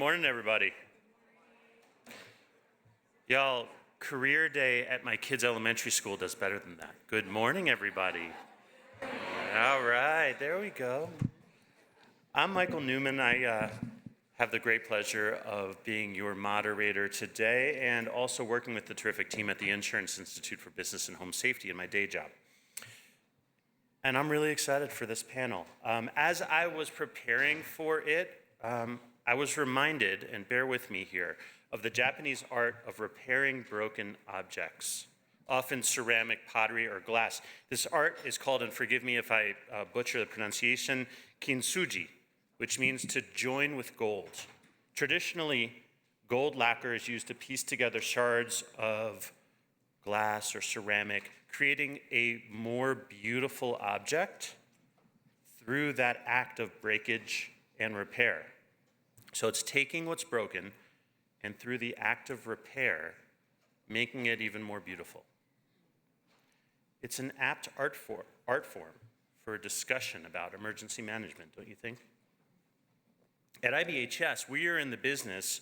Morning, everybody. Y'all, career day at my kids' elementary school does better than that. Good morning, everybody. All right, there we go. I'm Michael Newman. I have the great pleasure of being your moderator today and also working with the terrific team at the Insurance Institute for Business and Home Safety in my day job. And I'm really excited for this panel. As I was preparing for it, I was reminded, and bear with me here, of the Japanese art of repairing broken objects, often ceramic, pottery, or glass. This art is called, and forgive me if I butcher the pronunciation, kintsugi, which means to join with gold. Traditionally, gold lacquer is used to piece together shards of glass or ceramic, creating a more beautiful object through that act of breakage and repair. So it's taking what's broken and through the act of repair, making it even more beautiful. It's an apt art form for a discussion about emergency management, don't you think? At IBHS, we are in the business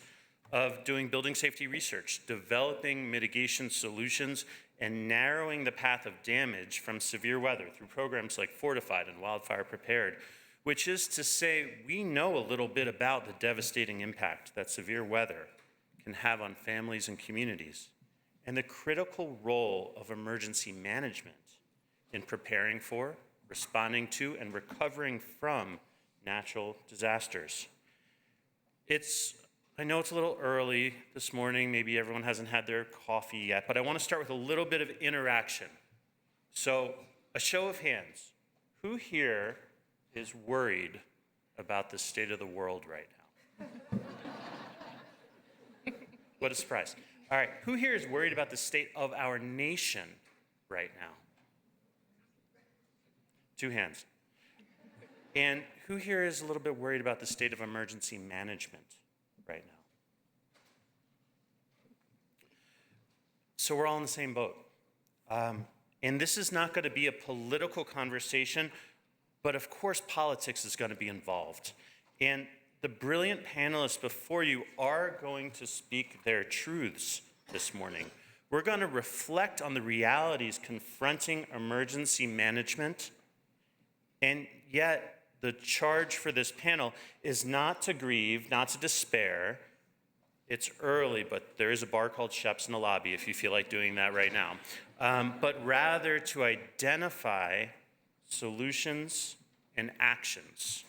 of doing building safety research, developing mitigation solutions, and narrowing the path of damage from severe weather through programs like Fortified and Wildfire Prepared, which is to say we know a little bit about the devastating impact that severe weather can have on families and communities, and the critical role of emergency management in preparing for, responding to, and recovering from natural disasters. I know it's a little early this morning, maybe everyone hasn't had their coffee yet, but I want to start with a little bit of interaction. So, a show of hands, who here is worried about the state of the world right now? What a surprise. All right, who here is worried about the state of our nation right now? 2 hands. And who here is a little bit worried about the state of emergency management right now? So we're all in the same boat. And this is not going to be a political conversation, but of course politics is going to be involved. And the brilliant panelists before you are going to speak their truths this morning. We're going to reflect on the realities confronting emergency management, and yet the charge for this panel is not to grieve, not to despair. It's early, but there is a bar called Shep's in the lobby if you feel like doing that right now. But rather to identify solutions and actions.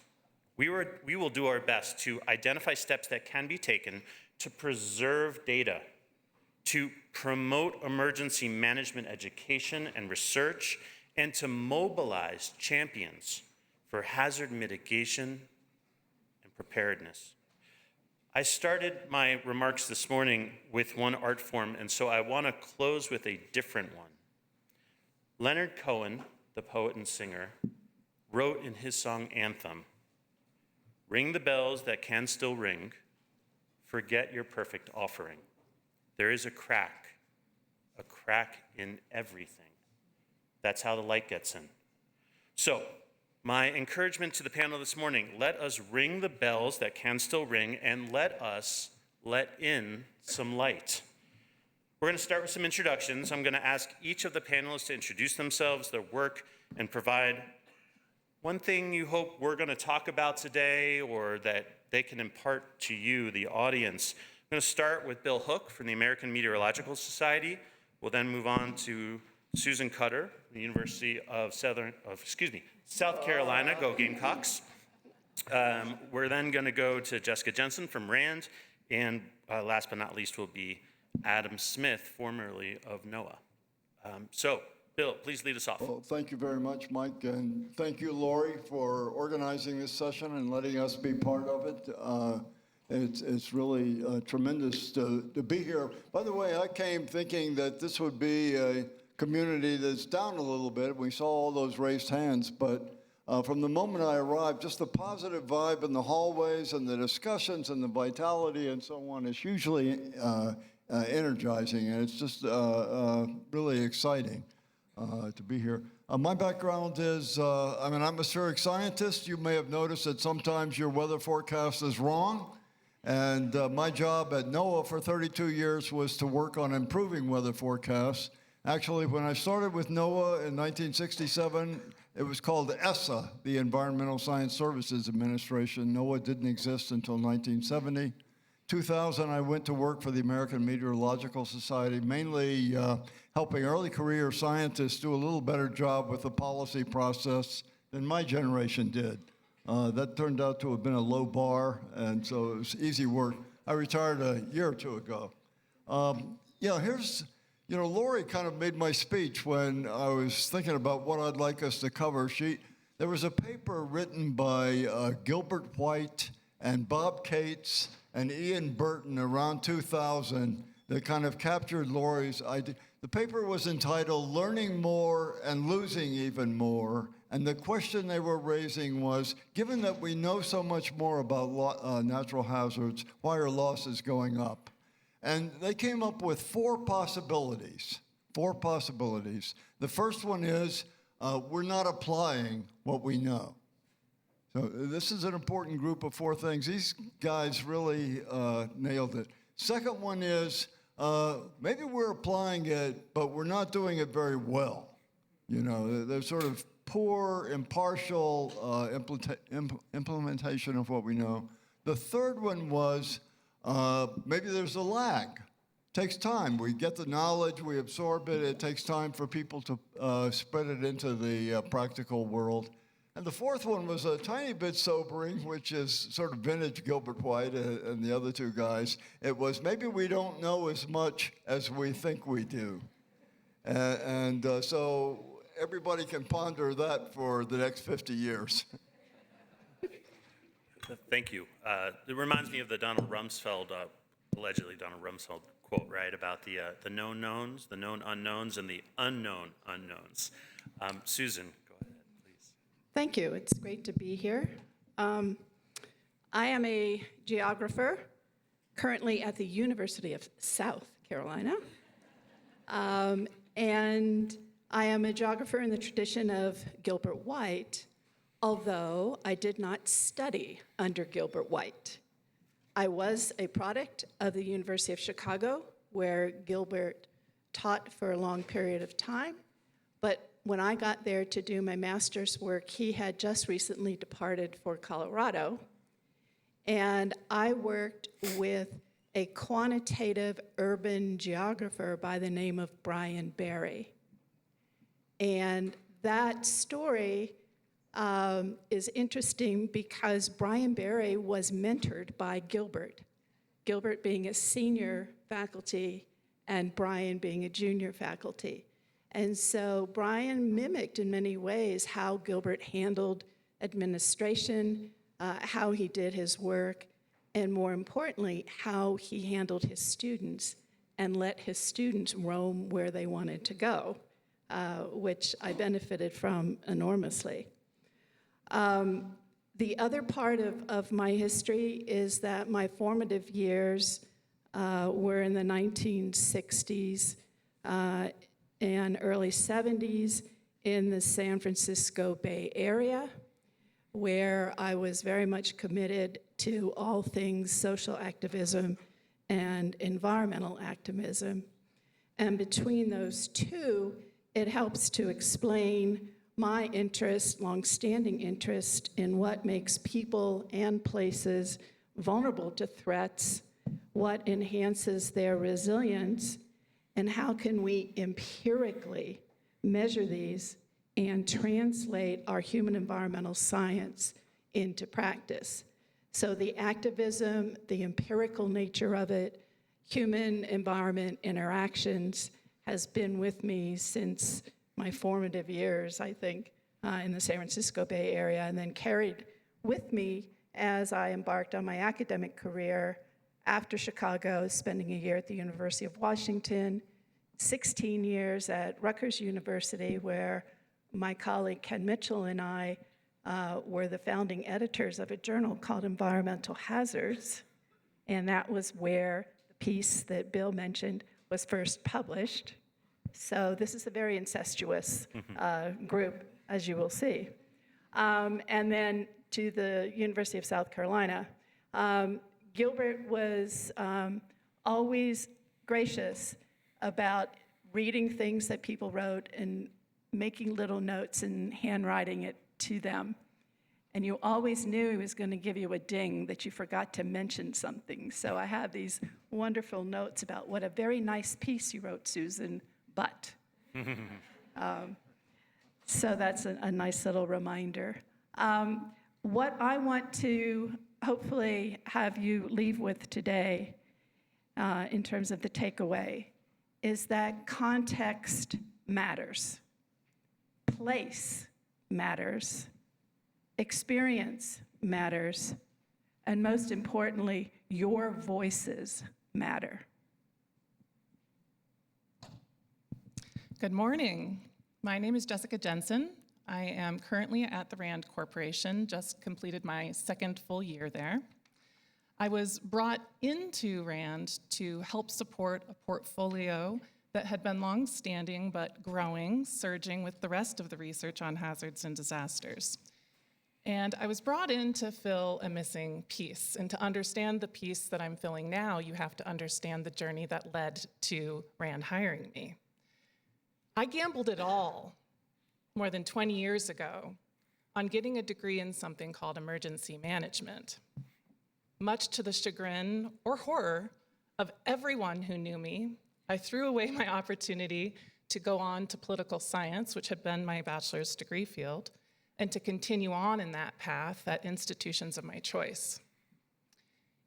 We will do our best to identify steps that can be taken to preserve data, to promote emergency management education and research, and to mobilize champions for hazard mitigation and preparedness. I started my remarks this morning with one art form, and so I want to close with a different one. Leonard Cohen, the poet and singer, wrote in his song Anthem, "Ring the bells that can still ring, forget your perfect offering. There is a crack in everything. That's how the light gets in." So, my encouragement to the panel this morning, let us ring the bells that can still ring, and let us let in some light. We're going to start with some introductions. I'm going to ask each of the panelists to introduce themselves, their work, and provide one thing you hope we're going to talk about today or that they can impart to you, the audience. I'm going to start with Bill Hook from the American Meteorological Society. We'll then move on to Susan Cutter, the University of South Carolina, go Gamecocks. We're then going to go to Jessica Jensen from RAND, and last but not least will be Adam Smith, formerly of NOAA. So, Bill, please lead us off. Well, thank you very much, Mike, and thank you, Lori, for organizing this session and letting us be part of it. It's really tremendous to be here. By the way, I came thinking that this would be a community that's down a little bit. We saw all those raised hands, but from the moment I arrived, just the positive vibe in the hallways and the discussions and the vitality and so on is hugely energizing, and it's just really exciting to be here. My background is I'm an atmospheric scientist. You may have noticed that sometimes your weather forecast is wrong, And my job at NOAA for 32 years was to work on improving weather forecasts. Actually, when I started with NOAA in 1967, it was called ESSA, the Environmental Science Services Administration. NOAA didn't exist until 1970. 2000, I went to work for the American Meteorological Society, mainly helping early career scientists do a little better job with the policy process than my generation did. That turned out to have been a low bar, and so it was easy work. I retired a year or two ago. Lori kind of made my speech when I was thinking about what I'd like us to cover. There was a paper written by Gilbert White and Bob Cates and Ian Burton around 2000 that kind of captured Lori's idea. The paper was entitled Learning More and Losing Even More. And the question they were raising was, given that we know so much more about natural hazards, why are losses going up? And they came up with four possibilities. The first one is we're not applying what we know. So this is an important group of four things. These guys really nailed it. Second one is maybe we're applying it, but we're not doing it very well. There's sort of poor, impartial implementation of what we know. The third one was maybe there's a lag. It takes time. We get the knowledge, we absorb it. It takes time for people to spread it into the practical world. And the fourth one was a tiny bit sobering, which is sort of vintage Gilbert White and the other two guys. It was maybe we don't know as much as we think we do. So everybody can ponder that for the next 50 years. Thank you. It reminds me of the Donald Rumsfeld, allegedly Donald Rumsfeld quote, right, about the known knowns, the known unknowns, and the unknown unknowns. Susan, go ahead, please. Thank you. It's great to be here. I am a geographer currently at the University of South Carolina. And I am a geographer in the tradition of Gilbert White, although I did not study under Gilbert White. I was a product of the University of Chicago, where Gilbert taught for a long period of time. But when I got there to do my master's work, he had just recently departed for Colorado. And I worked with a quantitative urban geographer by the name of Brian Barry. And that story is interesting because Brian Barry was mentored by Gilbert being a senior faculty and Brian being a junior faculty. And so Brian mimicked in many ways how Gilbert handled administration, how he did his work, and more importantly, how he handled his students and let his students roam where they wanted to go, which I benefited from enormously. The other part of my history is that my formative years were in the 1960s and early 70s in the San Francisco Bay Area, where I was very much committed to all things social activism and environmental activism. And between those two, it helps to explain my interest, longstanding interest, in what makes people and places vulnerable to threats, what enhances their resilience, and how can we empirically measure these and translate our human environmental science into practice. So the activism, the empirical nature of it, human-environment interactions has been with me since my formative years, I think, in the San Francisco Bay Area, and then carried with me as I embarked on my academic career after Chicago, spending a year at the University of Washington, 16 years at Rutgers University, where my colleague Ken Mitchell and I were the founding editors of a journal called Environmental Hazards, and that was where the piece that Bill mentioned was first published. So this is a very incestuous group, as you will see. And then to the University of South Carolina. Gilbert was always gracious about reading things that people wrote and making little notes and handwriting it to them. And you always knew he was going to give you a ding that you forgot to mention something. So I have these wonderful notes about what a very nice piece you wrote, Susan, but. So that's a nice little reminder. What I want to hopefully have you leave with today in terms of the takeaway is that context matters, place matters, experience matters, and most importantly, your voices matter. Good morning. My name is Jessica Jensen. I am currently at the RAND Corporation, just completed my second full year there. I was brought into RAND to help support a portfolio that had been long-standing but growing, surging with the rest of the research on hazards and disasters. And I was brought in to fill a missing piece. And to understand the piece that I'm filling now, you have to understand the journey that led to RAND hiring me. I gambled it all more than 20 years ago on getting a degree in something called emergency management. Much to the chagrin or horror of everyone who knew me, I threw away my opportunity to go on to political science, which had been my bachelor's degree field, and to continue on in that path at institutions of my choice.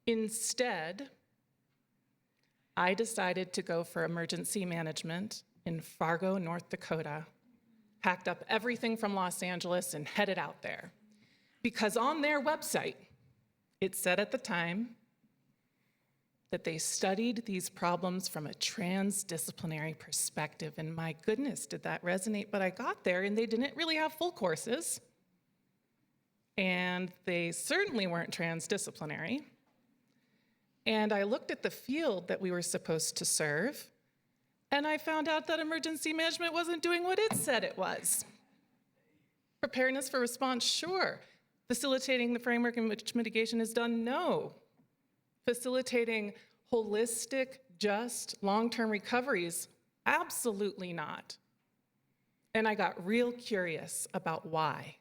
Instead, I decided to go for emergency management in Fargo, North Dakota, packed up everything from Los Angeles and headed out there. Because on their website, it said at the time that they studied these problems from a transdisciplinary perspective. And my goodness, did that resonate? But I got there and they didn't really have full courses. And they certainly weren't transdisciplinary. And I looked at the field that we were supposed to serve, and I found out that emergency management wasn't doing what it said it was. Preparedness for response, sure. Facilitating the framework in which mitigation is done, no. Facilitating holistic, just, long-term recoveries, absolutely not. And I got real curious about why.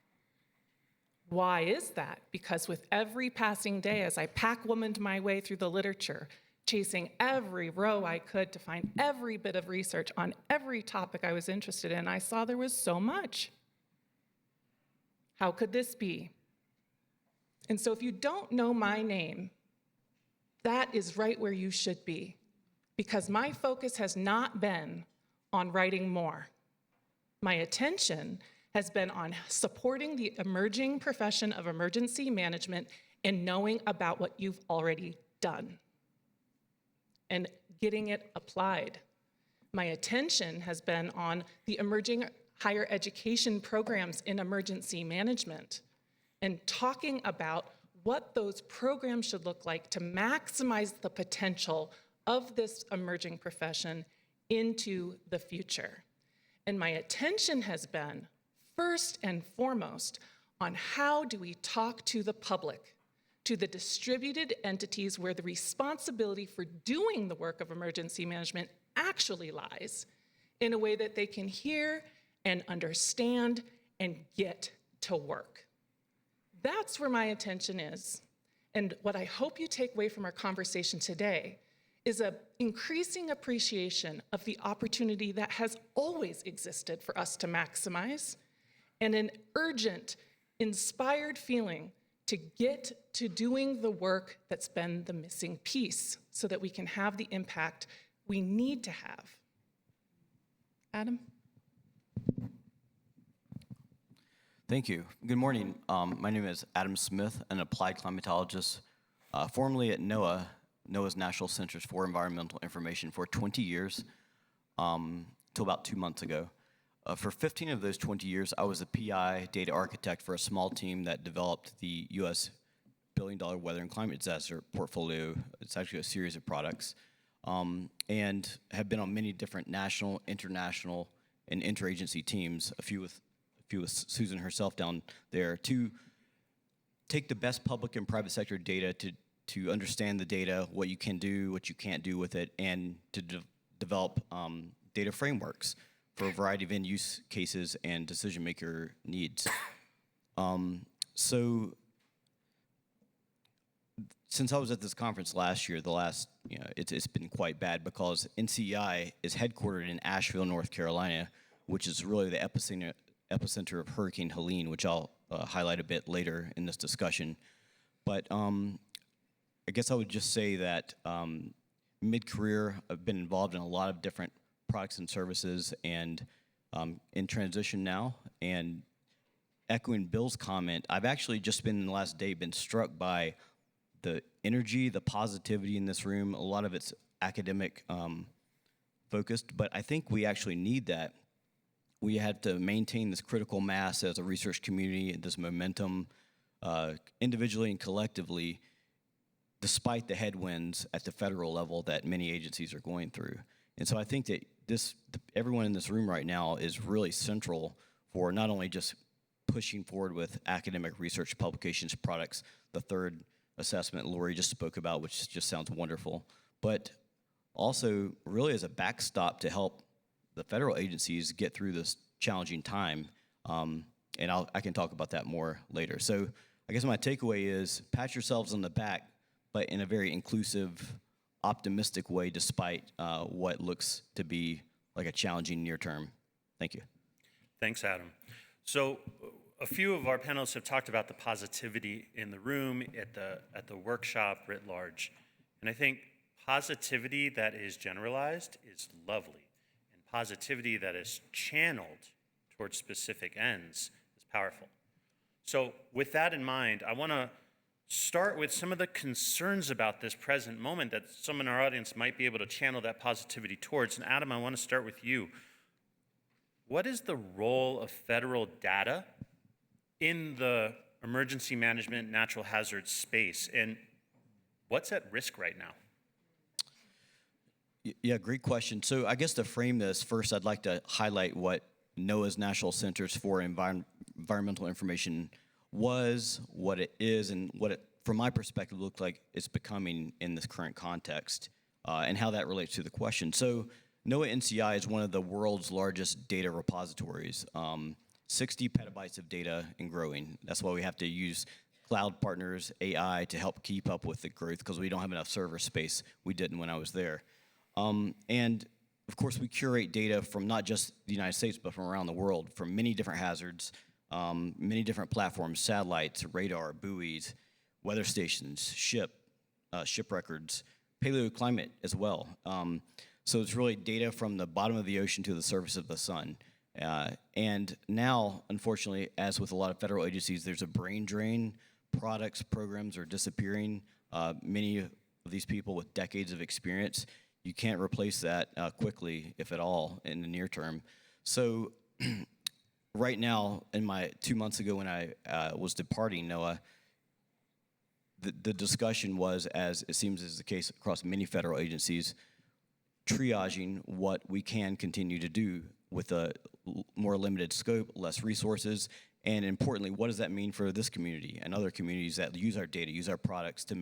Why is that? Because with every passing day, as I pack-womaned my way through the literature, chasing every row I could to find every bit of research on every topic I was interested in, I saw there was so much. How could this be? And so if you don't know my name, that is right where you should be, because my focus has not been on writing more. My attention has been on supporting the emerging profession of emergency management and knowing about what you've already done and getting it applied. My attention has been on the emerging higher education programs in emergency management and talking about what those programs should look like to maximize the potential of this emerging profession into the future. And my attention has been, first and foremost, on how do we talk to the public, to the distributed entities where the responsibility for doing the work of emergency management actually lies, in a way that they can hear and understand and get to work. That's where my attention is. And what I hope you take away from our conversation today is an increasing appreciation of the opportunity that has always existed for us to maximize, and an urgent, inspired feeling to get to doing the work that's been the missing piece so that we can have the impact we need to have. Adam? Thank you. Good morning. My name is Adam Smith, an applied climatologist, formerly at NOAA, NOAA's National Centers for Environmental Information, for 20 years, till about 2 months ago. For 15 of those 20 years, I was a PI data architect for a small team that developed the U.S. billion-dollar weather and climate disaster portfolio. It's actually a series of products, and have been on many different national, international, and interagency teams, a few with Susan herself down there, to take the best public and private sector data to to understand the data, what you can do, what you can't do with it, and to develop data frameworks for a variety of end-use cases and decision-maker needs. So since I was at this conference last year, it's been quite bad because NCEI is headquartered in Asheville, North Carolina, which is really the epicenter of Hurricane Helene, which I'll highlight a bit later in this discussion. But I guess I would just say that mid-career, I've been involved in a lot of different products and services, and in transition now. And echoing Bill's comment, I've actually just been in the last day been struck by the energy, the positivity in this room. A lot of it's academic focused, but I think we actually need that. We have to maintain this critical mass as a research community and this momentum individually and collectively, despite the headwinds at the federal level that many agencies are going through. And so I think that everyone in this room right now is really central for not only just pushing forward with academic research publications, products, the third assessment Lori just spoke about, which just sounds wonderful, but also really as a backstop to help the federal agencies get through this challenging time. And I can talk about that more later. So I guess my takeaway is pat yourselves on the back, but in a very inclusive, optimistic way, despite what looks to be like a challenging near term. Thank you. Thanks, Adam. So a few of our panelists have talked about the positivity in the room, at the workshop writ large. And I think positivity that is generalized is lovely. And positivity that is channeled towards specific ends is powerful. So with that in mind, I want to start with some of the concerns about this present moment that some in our audience might be able to channel that positivity towards. And Adam, I want to start with you. What is the role of federal data in the emergency management natural hazard space, and what's at risk right now? Yeah, great question. So I guess to frame this, first I'd like to highlight what NOAA's National Centers for Environmental Information was, what it is, and what it, from my perspective, looked like it's becoming in this current context, and how that relates to the question. So NOAA NCI is one of the world's largest data repositories. 60 petabytes of data and growing. That's why we have to use cloud partners, AI, to help keep up with the growth because we don't have enough server space. We didn't when I was there. And of course, we curate data from not just the United States, but from around the world, from many different hazards, many different platforms, satellites, radar, buoys, weather stations, ship records, paleoclimate as well. So it's really data from the bottom of the ocean to the surface of the sun. And now, unfortunately, as with a lot of federal agencies, there's a brain drain. Products, programs are disappearing. Many of these people with decades of experience, you can't replace that quickly, if at all, in the near term. So right now, in my 2 months ago when I was departing NOAA, the discussion was, as it seems is the case across many federal agencies, triaging what we can continue to do with a more limited scope, less resources, and importantly, what does that mean for this community and other communities that use our data, use our products to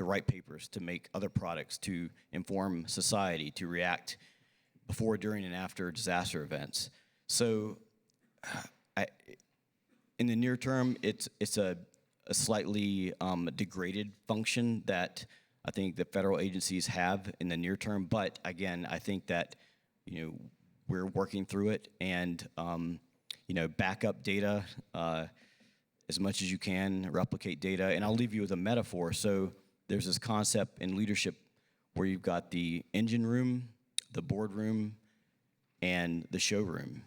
write papers, to make other products, to inform society, to react before, during, and after disaster events. So in the near term, it's a slightly degraded function that I think the federal agencies have in the near term. But again, I think that, we're working through it, and back up data as much as you can, replicate data. And I'll leave you with a metaphor. So there's this concept in leadership where you've got the engine room, the boardroom, and the showroom.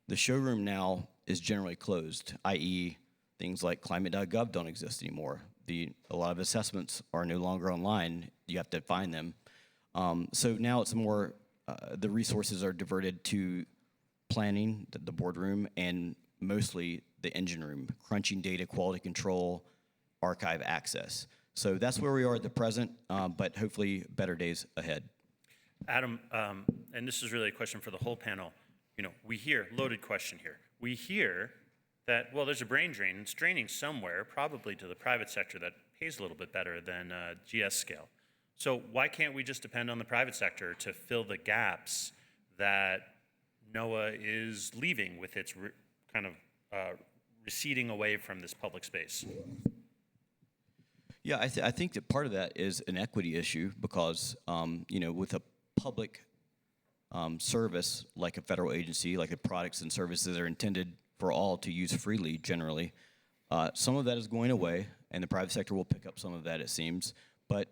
The showroom now is generally closed, i.e. things like climate.gov don't exist anymore. A lot of assessments are no longer online. You have to find them. So now it's more, the resources are diverted to planning, the boardroom, and mostly the engine room, crunching data, quality control, archive access. So that's where we are at the present, but hopefully better days ahead. Adam, and this is really a question for the whole panel. We hear, loaded question here. We hear that, well, there's a brain drain. It's draining somewhere, probably to the private sector that pays a little bit better than GS scale. So why can't we just depend on the private sector to fill the gaps that NOAA is leaving with its receding away from this public space? Yeah, I think that part of that is an equity issue because, with a public service like a federal agency, like the products and services that are intended for all to use freely generally, some of that is going away, and the private sector will pick up some of that, it seems. But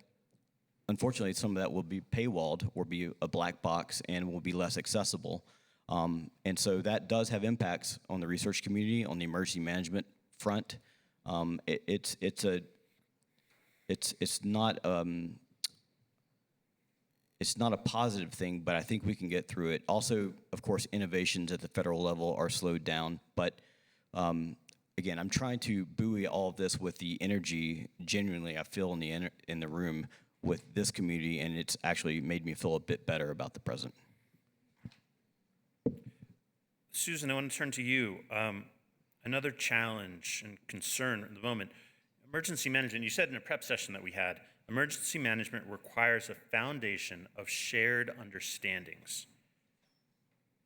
unfortunately, some of that will be paywalled or be a black box and will be less accessible. And so that does have impacts on the research community, on the emergency management front. It's not a positive thing, but I think we can get through it. Also, of course, innovations at the federal level are slowed down. But again, I'm trying to buoy all of this with the energy genuinely I feel in the room with this community, and it's actually made me feel a bit better about the present. Susan, I want to turn to you. Another challenge and concern at the moment, emergency management. You said in a prep session that we had, emergency management requires a foundation of shared understandings.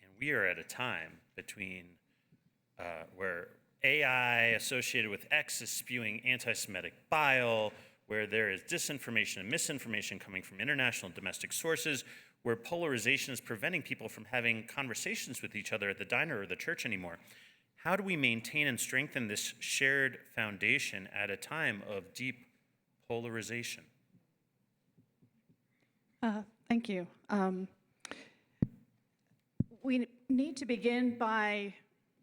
And we are at a time between where AI associated with X is spewing anti-Semitic bile, where there is disinformation and misinformation coming from international and domestic sources, where polarization is preventing people from having conversations with each other at the diner or the church anymore. How do we maintain and strengthen this shared foundation at a time of deep polarization? Thank you. We need to begin by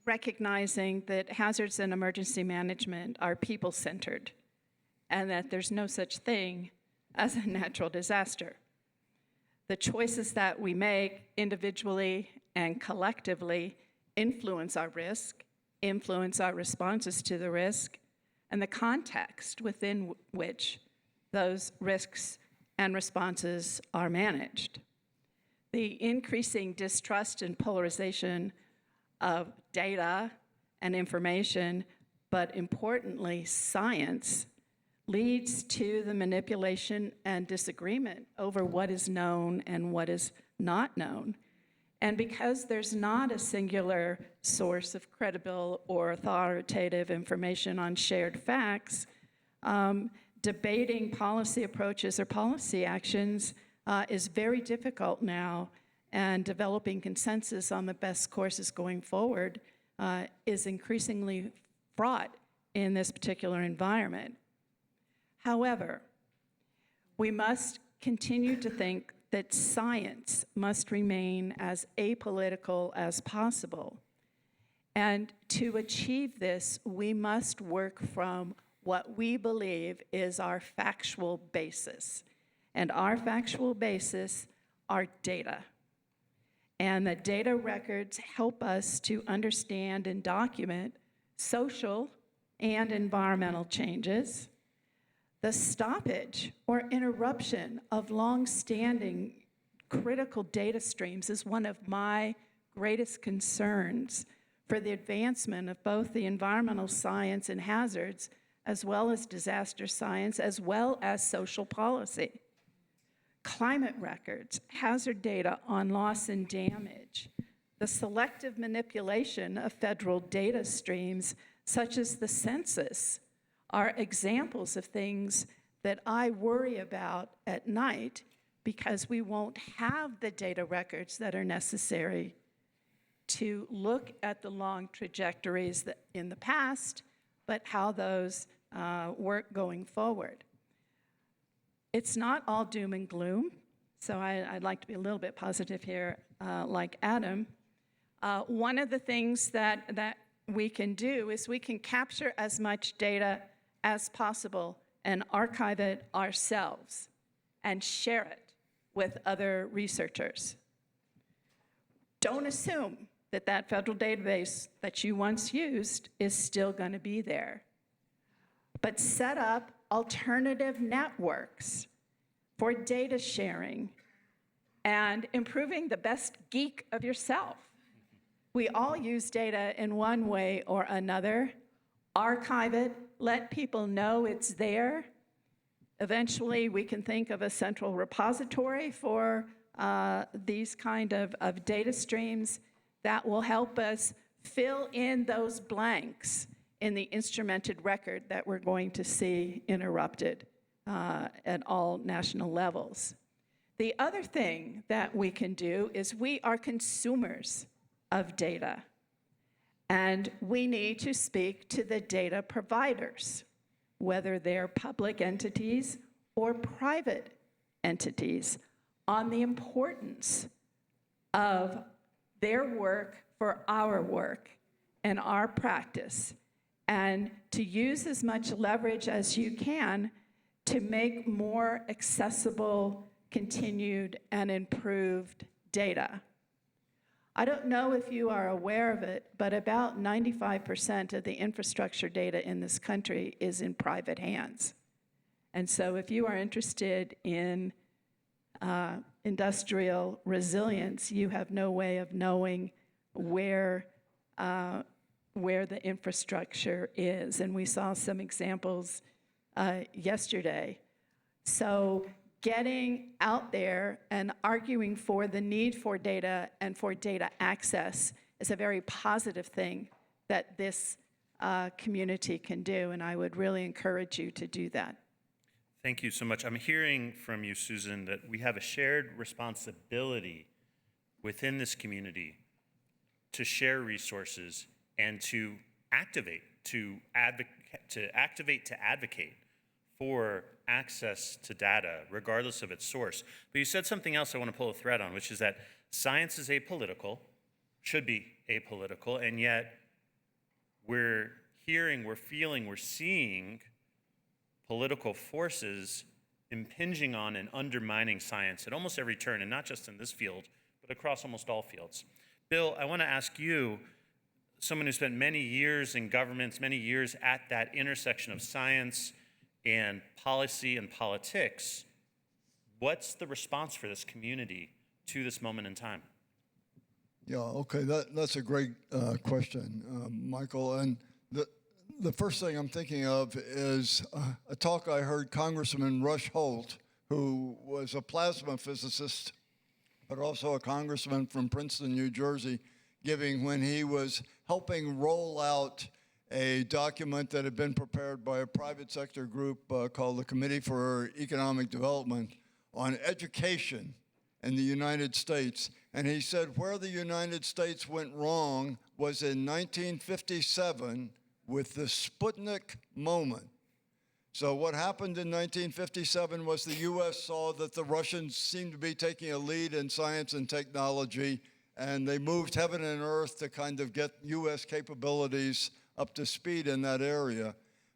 recognizing that hazards and emergency management are people-centered and that there's no such thing as a natural disaster. The choices that we make individually and collectively influence our risk, influence our responses to the risk, and the context within which those risks and responses are managed. The increasing distrust and polarization of data and information, but importantly, science, leads to the manipulation and disagreement over what is known and what is not known. And because there's not a singular source of credible or authoritative information on shared facts, debating policy approaches or policy actions is very difficult now, and developing consensus on the best courses going forward is increasingly fraught in this particular environment. However, we must continue to think that science must remain as apolitical as possible. And to achieve this, we must work from what we believe is our factual basis. And our factual basis are data. And the data records help us to understand and document social and environmental changes, the stoppage or interruption of long-standing critical data streams is one of my greatest concerns for the advancement of both the environmental science and hazards, as well as disaster science, as well as social policy. Climate records, hazard data on loss and damage, the selective manipulation of federal data streams, such as the census, are examples of things that I worry about at night because we won't have the data records that are necessary to look at the long trajectories in the past, but how those work going forward. It's not all doom and gloom, so I'd like to be a little bit positive here, like Adam. One of the things that we can do is we can capture as much data as possible and archive it ourselves and share it with other researchers. Don't assume that that federal database that you once used is still going to be there, but set up alternative networks for data sharing and improving the best geek of yourself. We all use data in one way or another. Archive it, let people know it's there, Eventually, we can think of a central repository for these kind of data streams that will help us fill in those blanks in the instrumented record that we're going to see interrupted at all national levels. The other thing that we can do is we are consumers of data, and we need to speak to the data providers, whether they're public entities or private entities, on the importance of their work for our work and our practice, and to use as much leverage as you can to make more accessible, continued, and improved data. I don't know if you are aware of it, but about 95% of the infrastructure data in this country is in private hands. And so if you are interested in industrial resilience, you have no way of knowing where the infrastructure is. And we saw some examples yesterday. So getting out there and arguing for the need for data and for data access is a very positive thing that this community can do, and I would really encourage you to do that. Thank you so much. I'm hearing from you, Susan, that we have a shared responsibility within this community to share resources and to advocate for access to data, regardless of its source. But you said something else I want to pull a thread on, which is that science is apolitical, should be apolitical, and yet we're hearing, we're feeling, we're seeing political forces impinging on and undermining science at almost every turn, and not just in this field, but across almost all fields. Bill, I want to ask you, someone who spent many years in governments, many years at that intersection of science and policy and politics, what's the response for this community to this moment in time? Yeah, okay, that's a great question, Michael. And the first thing I'm thinking of is a talk I heard Congressman Rush Holt, who was a plasma physicist, but also a congressman from Princeton, New Jersey, giving when he was helping roll out a document that had been prepared by a private sector group called the Committee for Economic Development on education in the United States. And he said where the United States went wrong was in 1957 with the Sputnik moment. So what happened in 1957 was the U.S. saw that the Russians seemed to be taking a lead in science and technology, and they moved heaven and earth to kind of get U.S. capabilities up to speed in that area.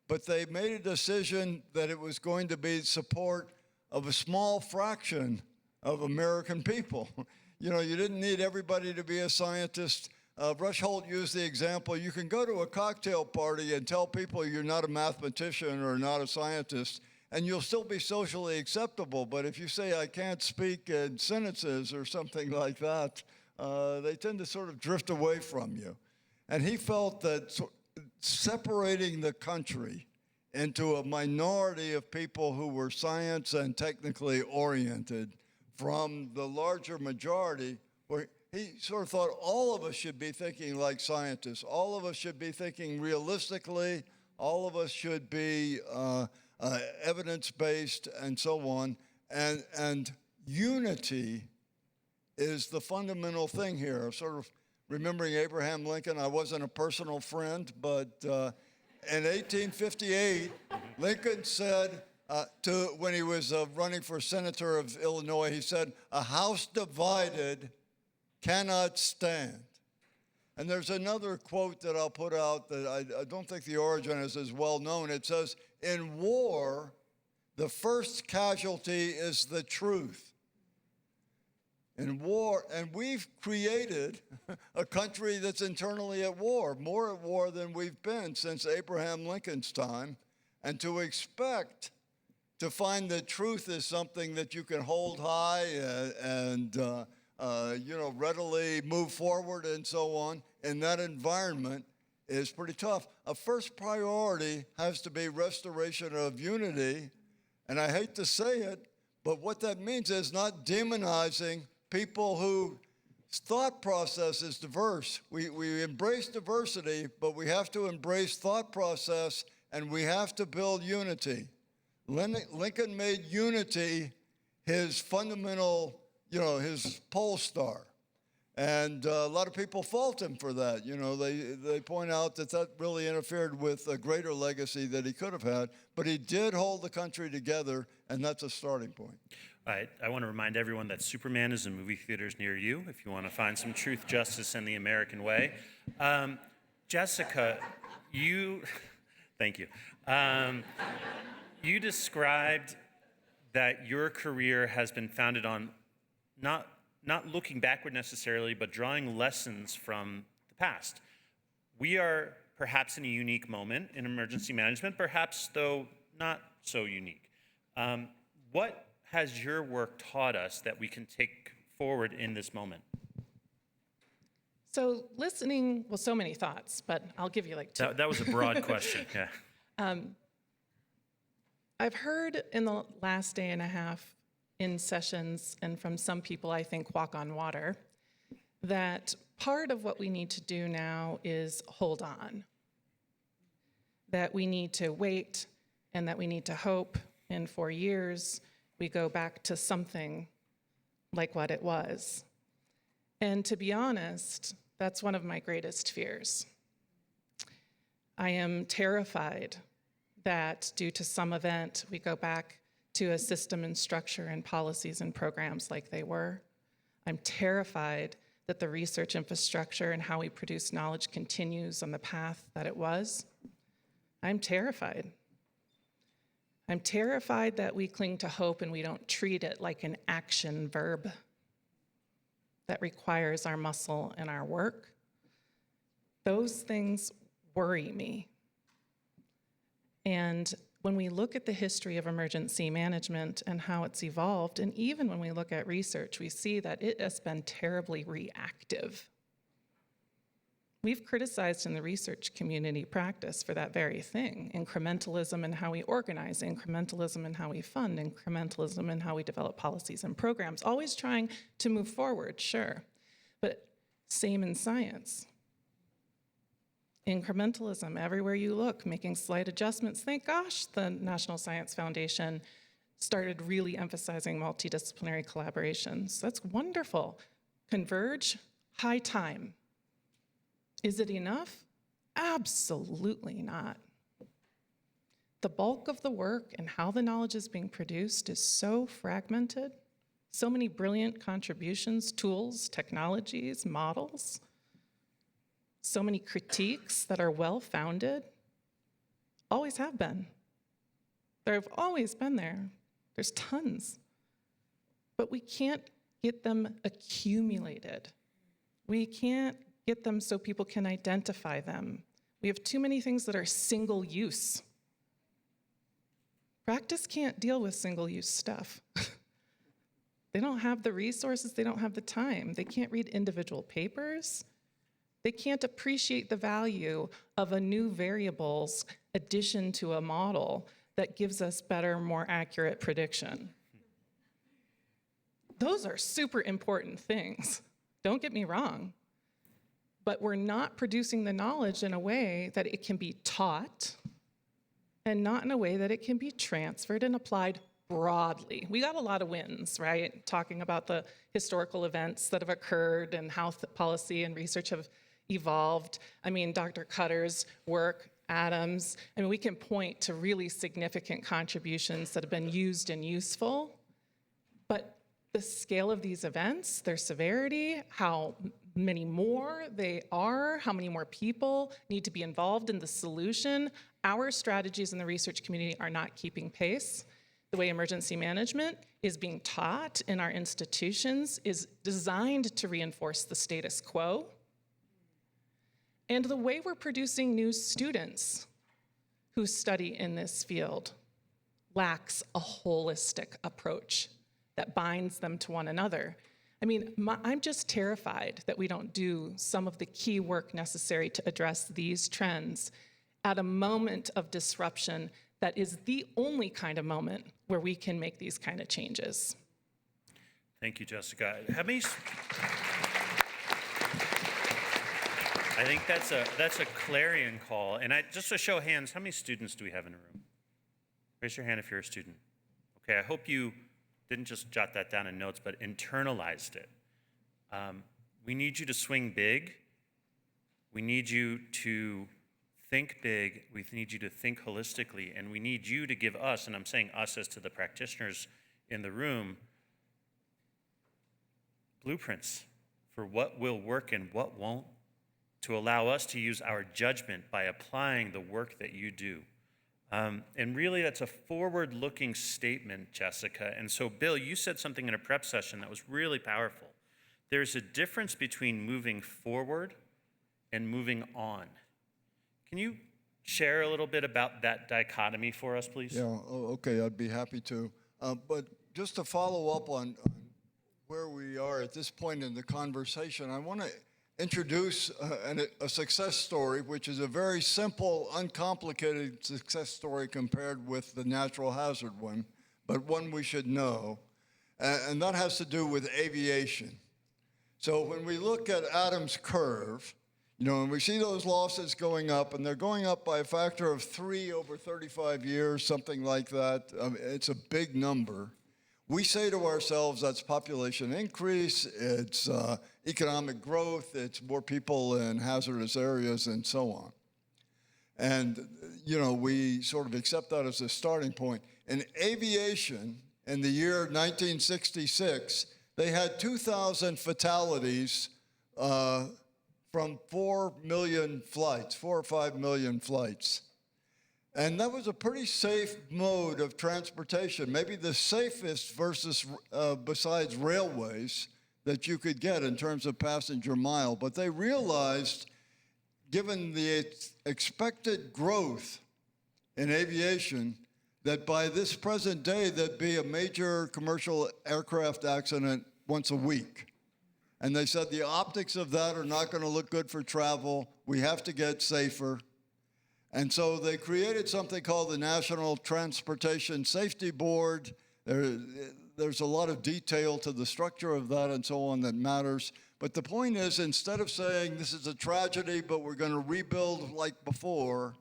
But they made a decision that it was going to be support of a small fraction of American people. You know, you didn't need everybody to be a scientist. Rush Holt used the example, you can go to a cocktail party and tell people you're not a mathematician or not a scientist, and you'll still be socially acceptable. But if you say, I can't speak in sentences or something like that, they tend to sort of drift away from you. And he felt that separating the country into a minority of people who were science and technically oriented from the larger majority, where he sort of thought all of us should be thinking like scientists. All of us should be thinking realistically. All of us should be evidence-based and so on. And unity is the fundamental thing here. Sort of remembering Abraham Lincoln, I wasn't a personal friend, but in 1858, Lincoln said, when he was running for senator of Illinois, he said, a house divided cannot stand. And there's another quote that I'll put out that I don't think the origin is as well known. It says, in war, the first casualty is the truth. In war, and we've created a country that's internally at war, more at war than we've been since Abraham Lincoln's time. And to expect to find that truth is something that you can hold high and readily move forward and so on in that environment is pretty tough. A first priority has to be restoration of unity And I hate to say it, but what that means is not demonizing people whose thought process is diverse. We embrace diversity, but we have to embrace thought process, and we have to build unity. Lincoln made unity his fundamental, his pole star. And a lot of people fault him for that. They point out that really interfered with a greater legacy that he could have had, but he did hold the country together, and that's a starting point. I want to remind everyone that Superman is in movie theaters near you if you want to find some truth, justice, and the American way. Jessica, thank you. You described that your career has been founded on not looking backward necessarily, but drawing lessons from the past. We are perhaps in a unique moment in emergency management, perhaps though not so unique. What has your work taught us that we can take forward in this moment? So listening, well, so many thoughts, but I'll give you like two. That was a broad question, yeah. I've heard in the last day and a half in sessions and from some people I think walk on water that part of what we need to do now is hold on. That we need to wait and that we need to hope in 4 years we go back to something like what it was. And to be honest, that's one of my greatest fears. I am terrified that due to some event, we go back to a system and structure and policies and programs like they were. I'm terrified that the research infrastructure and how we produce knowledge continues on the path that it was. I'm terrified. I'm terrified that we cling to hope and we don't treat it like an action verb that requires our muscle and our work. Those things worry me. And when we look at the history of emergency management and how it's evolved, and even when we look at research, we see that it has been terribly reactive. We've criticized in the research community practice for that very thing, incrementalism in how we organize, incrementalism in how we fund, incrementalism in how we develop policies and programs, always trying to move forward, sure, but same in science. Incrementalism, everywhere you look, making slight adjustments. Thank gosh the National Science Foundation started really emphasizing multidisciplinary collaborations. That's wonderful. Converge, high time. Is it enough? Absolutely not. The bulk of the work and how the knowledge is being produced is so fragmented, so many brilliant contributions, tools, technologies, models, so many critiques that are well-founded, always have been. They've always been there. There's tons. But we can't get them accumulated. We can't get them so people can identify them. We have too many things that are single use. Practice can't deal with single-use stuff. They don't have the resources, they don't have the time. They can't read individual papers. They can't appreciate the value of a new variable's addition to a model that gives us better, more accurate prediction. Those are super important things. Don't get me wrong. But we're not producing the knowledge in a way that it can be taught and not in a way that it can be transferred and applied broadly. We got a lot of wins, right? Talking about the historical events that have occurred and how policy and research have evolved. I mean, Dr. Cutter's work, Adams, I mean, we can point to really significant contributions that have been used and useful, but the scale of these events, their severity, how many more they are, how many more people need to be involved in the solution, our strategies in the research community are not keeping pace. The way emergency management is being taught in our institutions is designed to reinforce the status quo. And the way we're producing new students who study in this field lacks a holistic approach that binds them to one another. I mean, I'm just terrified that we don't do some of the key work necessary to address these trends at a moment of disruption that is the only kind of moment where we can make these kind of changes. Thank you, Jessica. I think that's a clarion call. And just a show of hands, how many students do we have in the room? Raise your hand if you're a student. Okay, I hope you didn't just jot that down in notes, but internalized it. We need you to swing big. We need you to think big. We need you to think holistically. And we need you to give us, and I'm saying us as to the practitioners in the room, blueprints for what will work and what won't, to allow us to use our judgment by applying the work that you do. And really, that's a forward-looking statement, Jessica. And so, Bill, you said something in a prep session that was really powerful. There's a difference between moving forward and moving on. Can you share a little bit about that dichotomy for us, please? Yeah, okay, I'd be happy to. But just to follow up on where we are at this point in the conversation, I want to introduce a success story, which is a very simple, uncomplicated success story compared with the natural hazard one, but one we should know. And that has to do with aviation. So when we look at Adam's curve, and we see those losses going up, and they're going up by a factor of 3 over 35 years, something like that. It's a big number. We say to ourselves, that's population increase, it's economic growth, it's more people in hazardous areas, and so on. And, we sort of accept that as a starting point. In aviation, in the year 1966, they had 2,000 fatalities from 4 million flights, 4 or 5 million flights. And that was a pretty safe mode of transportation, maybe the safest besides railways that you could get in terms of passenger mile. But they realized, given the expected growth in aviation, that by this present day, there'd be a major commercial aircraft accident once a week. And they said the optics of that are not going to look good for travel. We have to get safer. And so they created something called the National Transportation Safety Board. There's a lot of detail to the structure of that and so on that matters. But the point is, instead of saying this is a tragedy, but we're going to rebuild like before,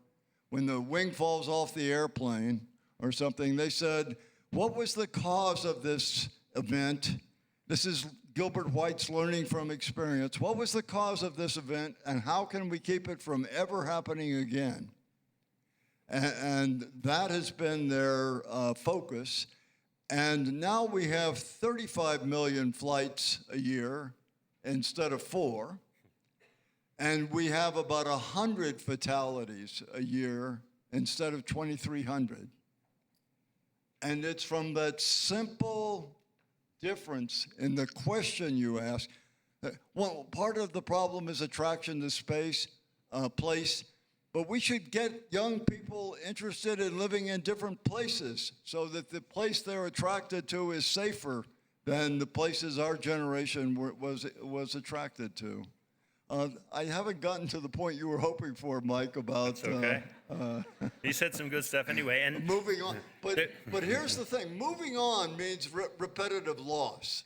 when the wing falls off the airplane or something, they said, what was the cause of this event? This is Gilbert White's learning from experience. What was the cause of this event, and how can we keep it from ever happening again? And that has been their focus. And now we have 35 million flights a year instead of 4. And we have about 100 fatalities a year instead of 2,300. And it's from that simple difference in the question you ask. Well, part of the problem is attraction to space, place, but we should get young people interested in living in different places so that the place they're attracted to is safer than the places our generation was attracted to. I haven't gotten to the point you were hoping for, Mike, about... That's okay. You said some good stuff anyway. And moving on. But here's the thing. Moving on means repetitive loss.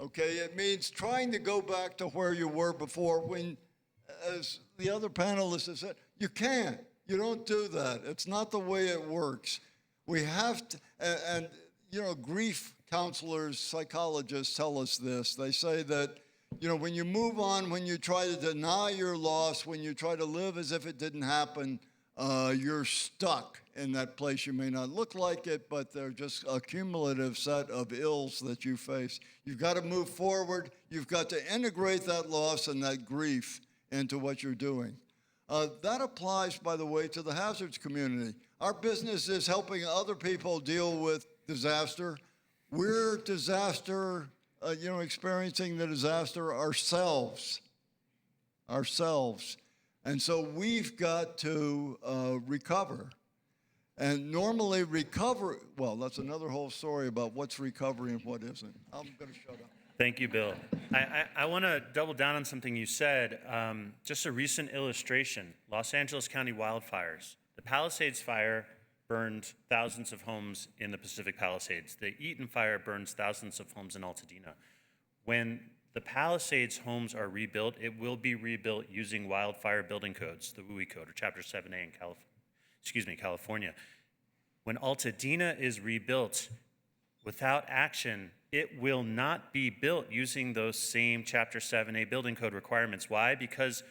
Okay? It means trying to go back to where you were before when, as the other panelists have said, you can't. You don't do that. It's not the way it works. We have to, and grief counselors, psychologists tell us this. They say that, when you move on, when you try to deny your loss, when you try to live as if it didn't happen, you're stuck in that place. You may not look like it, but they're just a cumulative set of ills that you face. You've got to move forward. You've got to integrate that loss and that grief into what you're doing. That applies, by the way, to the hazards community. Our business is helping other people deal with disaster. We're experiencing the disaster ourselves. And so we've got to recover. And normally that's another whole story about what's recovery and what isn't. I'm going to shut up. thank you, Bill. I want to double down on something you said. Just a recent illustration, Los Angeles County wildfires. The Palisades fire burned thousands of homes in the Pacific Palisades. The Eaton Fire burns thousands of homes in Altadena. When the Palisades homes are rebuilt, it will be rebuilt using wildfire building codes, the WUI code, or Chapter 7A in California. When Altadena is rebuilt without action, it will not be built using those same Chapter 7A building code requirements. Why? Because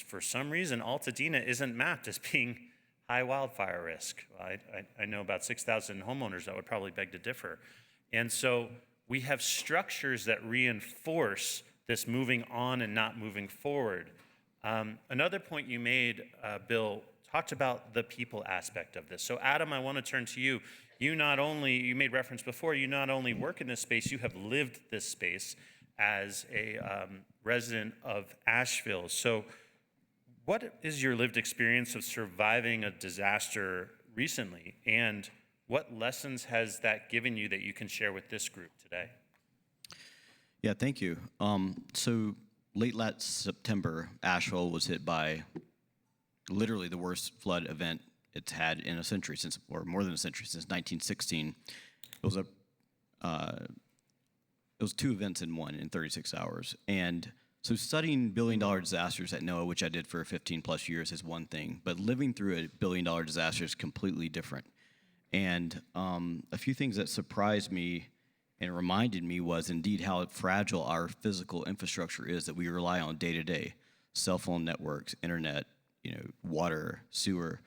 for some reason, Altadena isn't mapped as being high wildfire risk. I know about 6,000 homeowners that would probably beg to differ. And so we have structures that reinforce this moving on and not moving forward. Another point you made, Bill, talked about the people aspect of this. So Adam, I want to turn to you. You made reference before, you not only work in this space, you have lived this space as a resident of Asheville. So what is your lived experience of surviving a disaster recently, and what lessons has that given you that you can share with this group today? Yeah, thank you. So late last September, Asheville was hit by literally the worst flood event it's had in a century, or more than a century, since 1916. It was two events in one in 36 hours. And so studying billion-dollar disasters at NOAA, which I did for 15 plus years, is one thing, but living through a billion-dollar disaster is completely different. And a few things that surprised me and reminded me was indeed how fragile our physical infrastructure is that we rely on day to day. Cell phone networks, internet, water, sewer,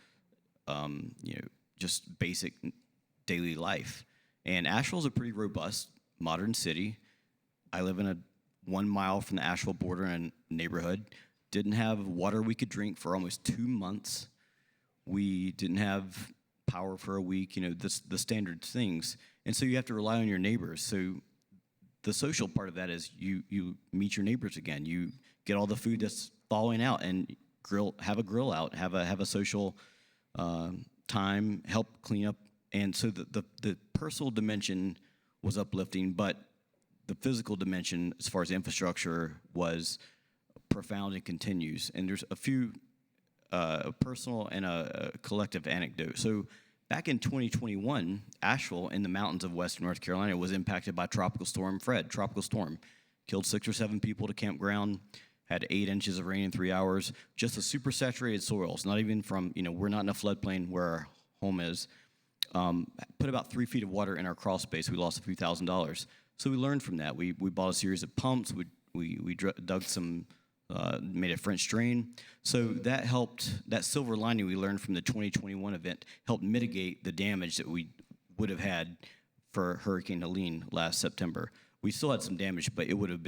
just basic daily life. And Asheville's a pretty robust modern city. I live in a 1 mile from the Asheville border in a neighborhood. Didn't have water we could drink for almost 2 months. We didn't have power for a week, the standard things. And so you have to rely on your neighbors. So the social part of that is you meet your neighbors again. You get all the food that's thawing out and have a grill out, have a social time, help clean up. And so the personal dimension was uplifting, but the physical dimension, as far as infrastructure, was profound and continues. And there's a few a personal and a collective anecdote. So back in 2021, Asheville in the mountains of western North Carolina was impacted by Tropical Storm Fred. Tropical storm killed 6 or 7 people to campground, had 8 inches of rain in 3 hours, just a super saturated soils, not even from, we're not in a floodplain where our home is. Put about 3 feet of water in our crawl space. We lost a few $1,000s. So we learned from that. We bought a series of pumps. We dug some, made a French drain. So that helped, that silver lining we learned from the 2021 event helped mitigate the damage that we would have had for Hurricane Helene last September. We still had some damage, but it would have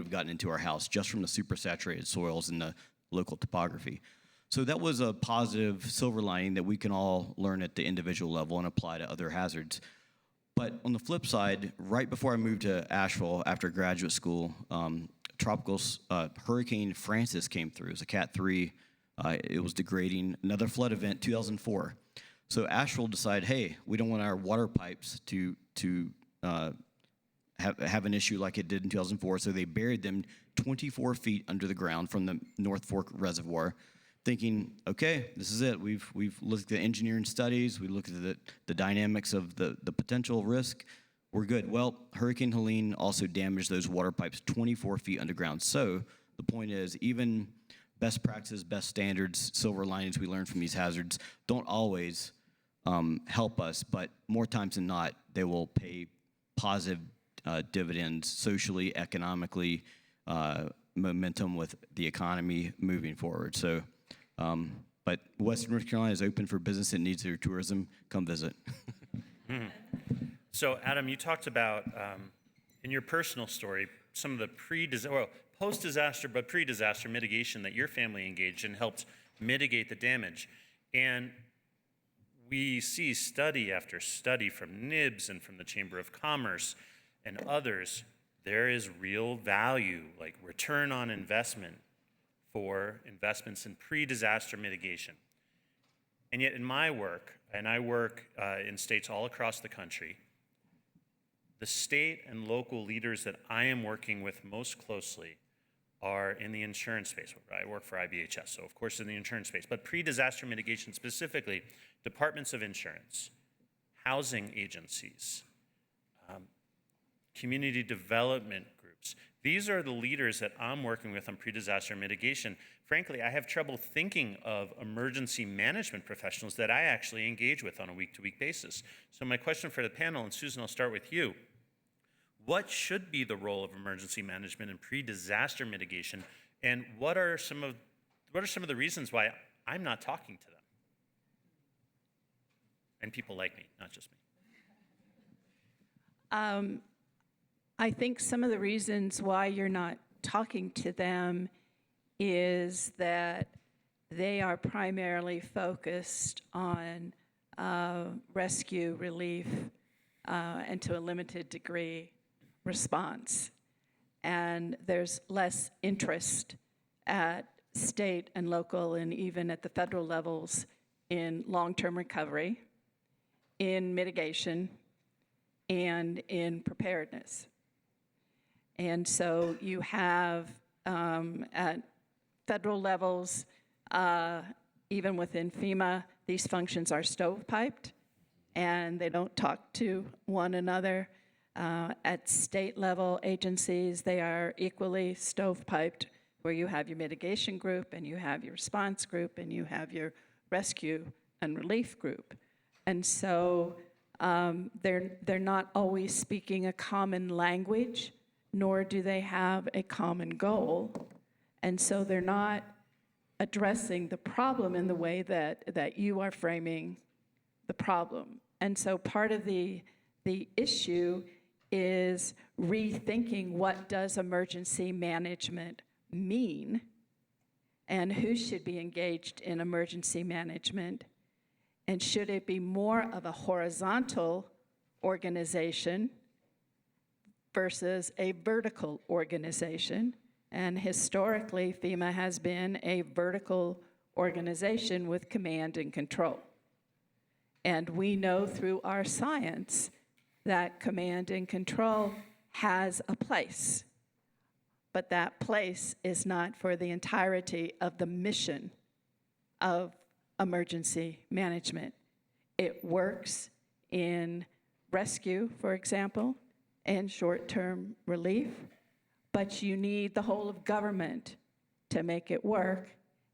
gotten into our house just from the super saturated soils and the local topography. So that was a positive silver lining that we can all learn at the individual level and apply to other hazards. But on the flip side, right before I moved to Asheville after graduate school, Hurricane Francis came through. It was a Cat 3. It was degrading. Another flood event, 2004. So Asheville decided, hey, we don't want our water pipes to have an issue like it did in 2004. So they buried them 24 feet under the ground from the North Fork Reservoir, thinking, okay, this is it. We've looked at the engineering studies. We looked at the dynamics of the potential risk. We're good. Well, Hurricane Helene also damaged those water pipes 24 feet underground. So the point is, even best practices, best standards, silver linings we learn from these hazards don't always help us, but more times than not, they will pay positive dividends socially, economically, momentum with the economy moving forward. So, but Western North Carolina is open for business and needs their tourism. Come visit. So, Adam, you talked about, in your personal story, some of the post-disaster, but pre-disaster mitigation that your family engaged in helped mitigate the damage. And we see study after study from NIBS and from the Chamber of Commerce and others. There is real value, like return on investment, for investments in pre-disaster mitigation. And yet in my work, and I work in states all across the country, the state and local leaders that I am working with most closely are in the insurance space. I work for IBHS, so of course in the insurance space, but pre-disaster mitigation specifically, departments of insurance, housing agencies, community development groups. These are the leaders that I'm working with on pre-disaster mitigation. Frankly, I have trouble thinking of emergency management professionals that I actually engage with on a week-to-week basis. So my question for the panel, and Susan, I'll start with you. What should be the role of emergency management and pre-disaster mitigation, and what are some of the reasons why I'm not talking to them? And people like me, not just me. I think some of the reasons why you're not talking to them is that they are primarily focused on rescue, relief, and to a limited degree, response. And there's less interest at state and local and even at the federal levels in long-term recovery, in mitigation, and in preparedness. And so you have at federal levels, even within FEMA, these functions are stovepiped and they don't talk to one another. At state level agencies, they are equally stovepiped, where you have your mitigation group and you have your response group and you have your rescue and relief group. And so they're not always speaking a common language, nor do they have a common goal. And so they're not addressing the problem in the way that you are framing the problem. And so part of the issue is rethinking what does emergency management mean and who should be engaged in emergency management, and should it be more of a horizontal organization versus a vertical organization. And historically, FEMA has been a vertical organization with command and control. And we know through our science that command and control has a place, but that place is not for the entirety of the mission of emergency management. It works in rescue, for example, and short-term relief, but you need the whole of government to make it work,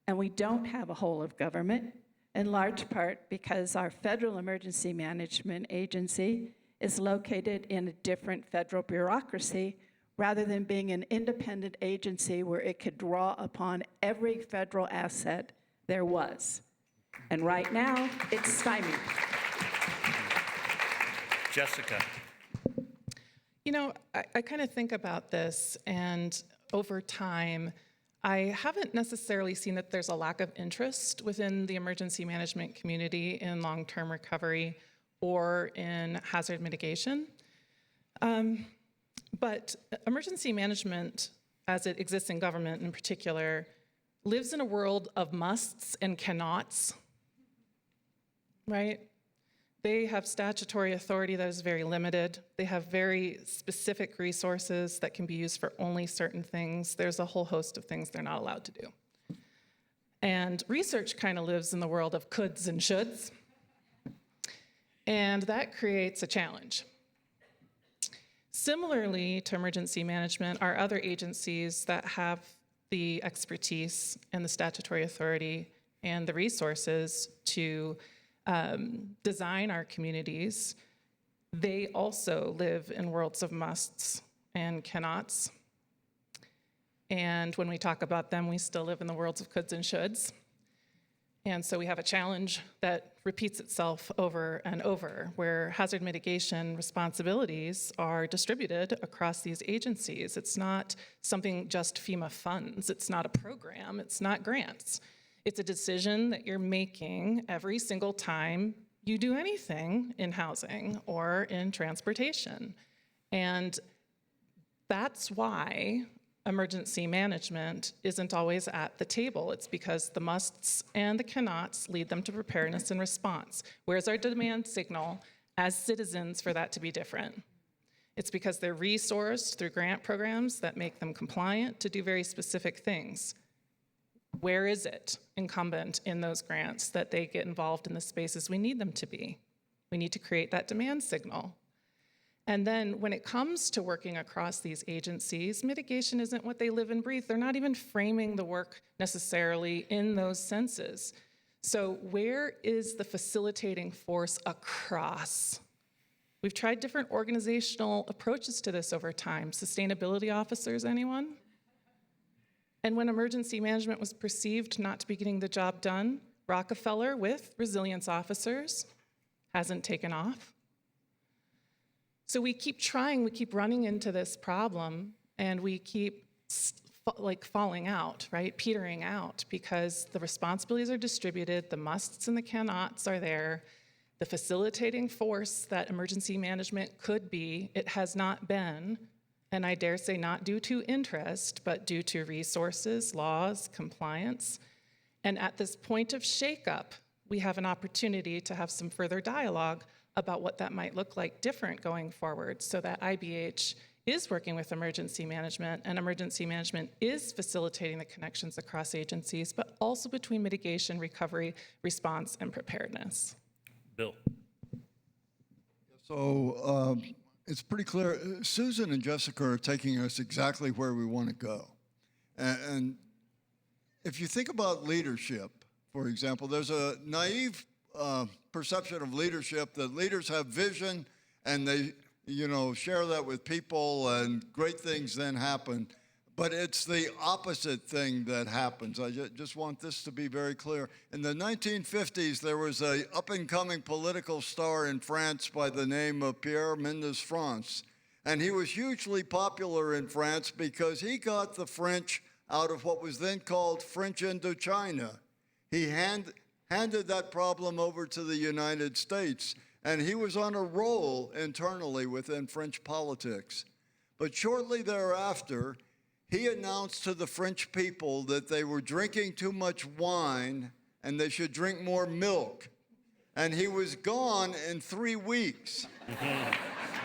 and we don't have a whole of government, in large part because our federal emergency management agency is located in a different federal bureaucracy rather than being an independent agency where it could draw upon every federal asset there was. And right now, it's stymied. Jessica. You know, I kind of think about this, and over time, I haven't necessarily seen that there's a lack of interest within the emergency management community in long-term recovery or in hazard mitigation. But emergency management, as it exists in government in particular, lives in a world of musts and cannots, right? They have statutory authority that is very limited. They have very specific resources that can be used for only certain things. There's a whole host of things they're not allowed to do. And research kind of lives in the world of coulds and shoulds. And that creates a challenge. Similarly to emergency management are other agencies that have the expertise and the statutory authority and the resources to design our communities. They also live in worlds of musts and cannots. And when we talk about them, we still live in the worlds of coulds and shoulds. And so we have a challenge that repeats itself over and over, where hazard mitigation responsibilities are distributed across these agencies. It's not something just FEMA funds. It's not a program. It's not grants. It's a decision that you're making every single time you do anything in housing or in transportation. And that's why emergency management isn't always at the table. It's because the musts and the cannots lead them to preparedness and response. Where's our demand signal as citizens for that to be different? It's because they're resourced through grant programs that make them compliant to do very specific things. Where is it incumbent in those grants that they get involved in the spaces we need them to be? We need to create that demand signal. And then when it comes to working across these agencies, mitigation isn't what they live and breathe. They're not even framing the work necessarily in those senses. So where is the facilitating force across? We've tried different organizational approaches to this over time. Sustainability officers, anyone? And when emergency management was perceived not to be getting the job done, Rockefeller with resilience officers hasn't taken off. So we keep trying, we keep running into this problem, and we keep falling out, right? Petering out, because the responsibilities are distributed, the musts and the cannots are there. The facilitating force that emergency management could be, it has not been, and I dare say not due to interest, but due to resources, laws, compliance. And at this point of shakeup, we have an opportunity to have some further dialogue about what that might look like different going forward, so that IBH is working with emergency management, and emergency management is facilitating the connections across agencies, but also between mitigation, recovery, response, and preparedness. Bill. So it's pretty clear. Susan and Jessica are taking us exactly where we want to go. And if you think about leadership, for example, there's a naive perception of leadership that leaders have vision and they, share that with people and great things then happen. But it's the opposite thing that happens. I just want this to be very clear. In the 1950s, there was an up-and-coming political star in France by the name of Pierre Mendès France. And he was hugely popular in France because he got the French out of what was then called French Indochina. He handed that problem over to the United States, and he was on a roll internally within French politics. But shortly thereafter, he announced to the French people that they were drinking too much wine and they should drink more milk. And he was gone in 3 weeks.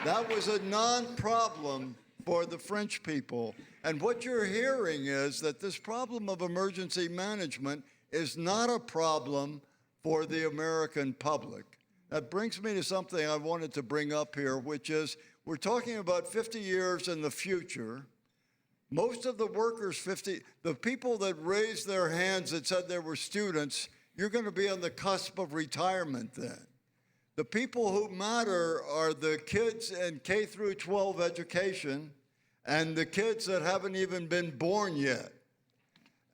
That was a non-problem for the French people. And what you're hearing is that this problem of emergency management is not a problem for the American public. That brings me to something I wanted to bring up here, which is we're talking about 50 years in the future. Most of the workers, the people that raised their hands that said they were students, you're going to be on the cusp of retirement then. The people who matter are the kids in K through 12 education and the kids that haven't even been born yet.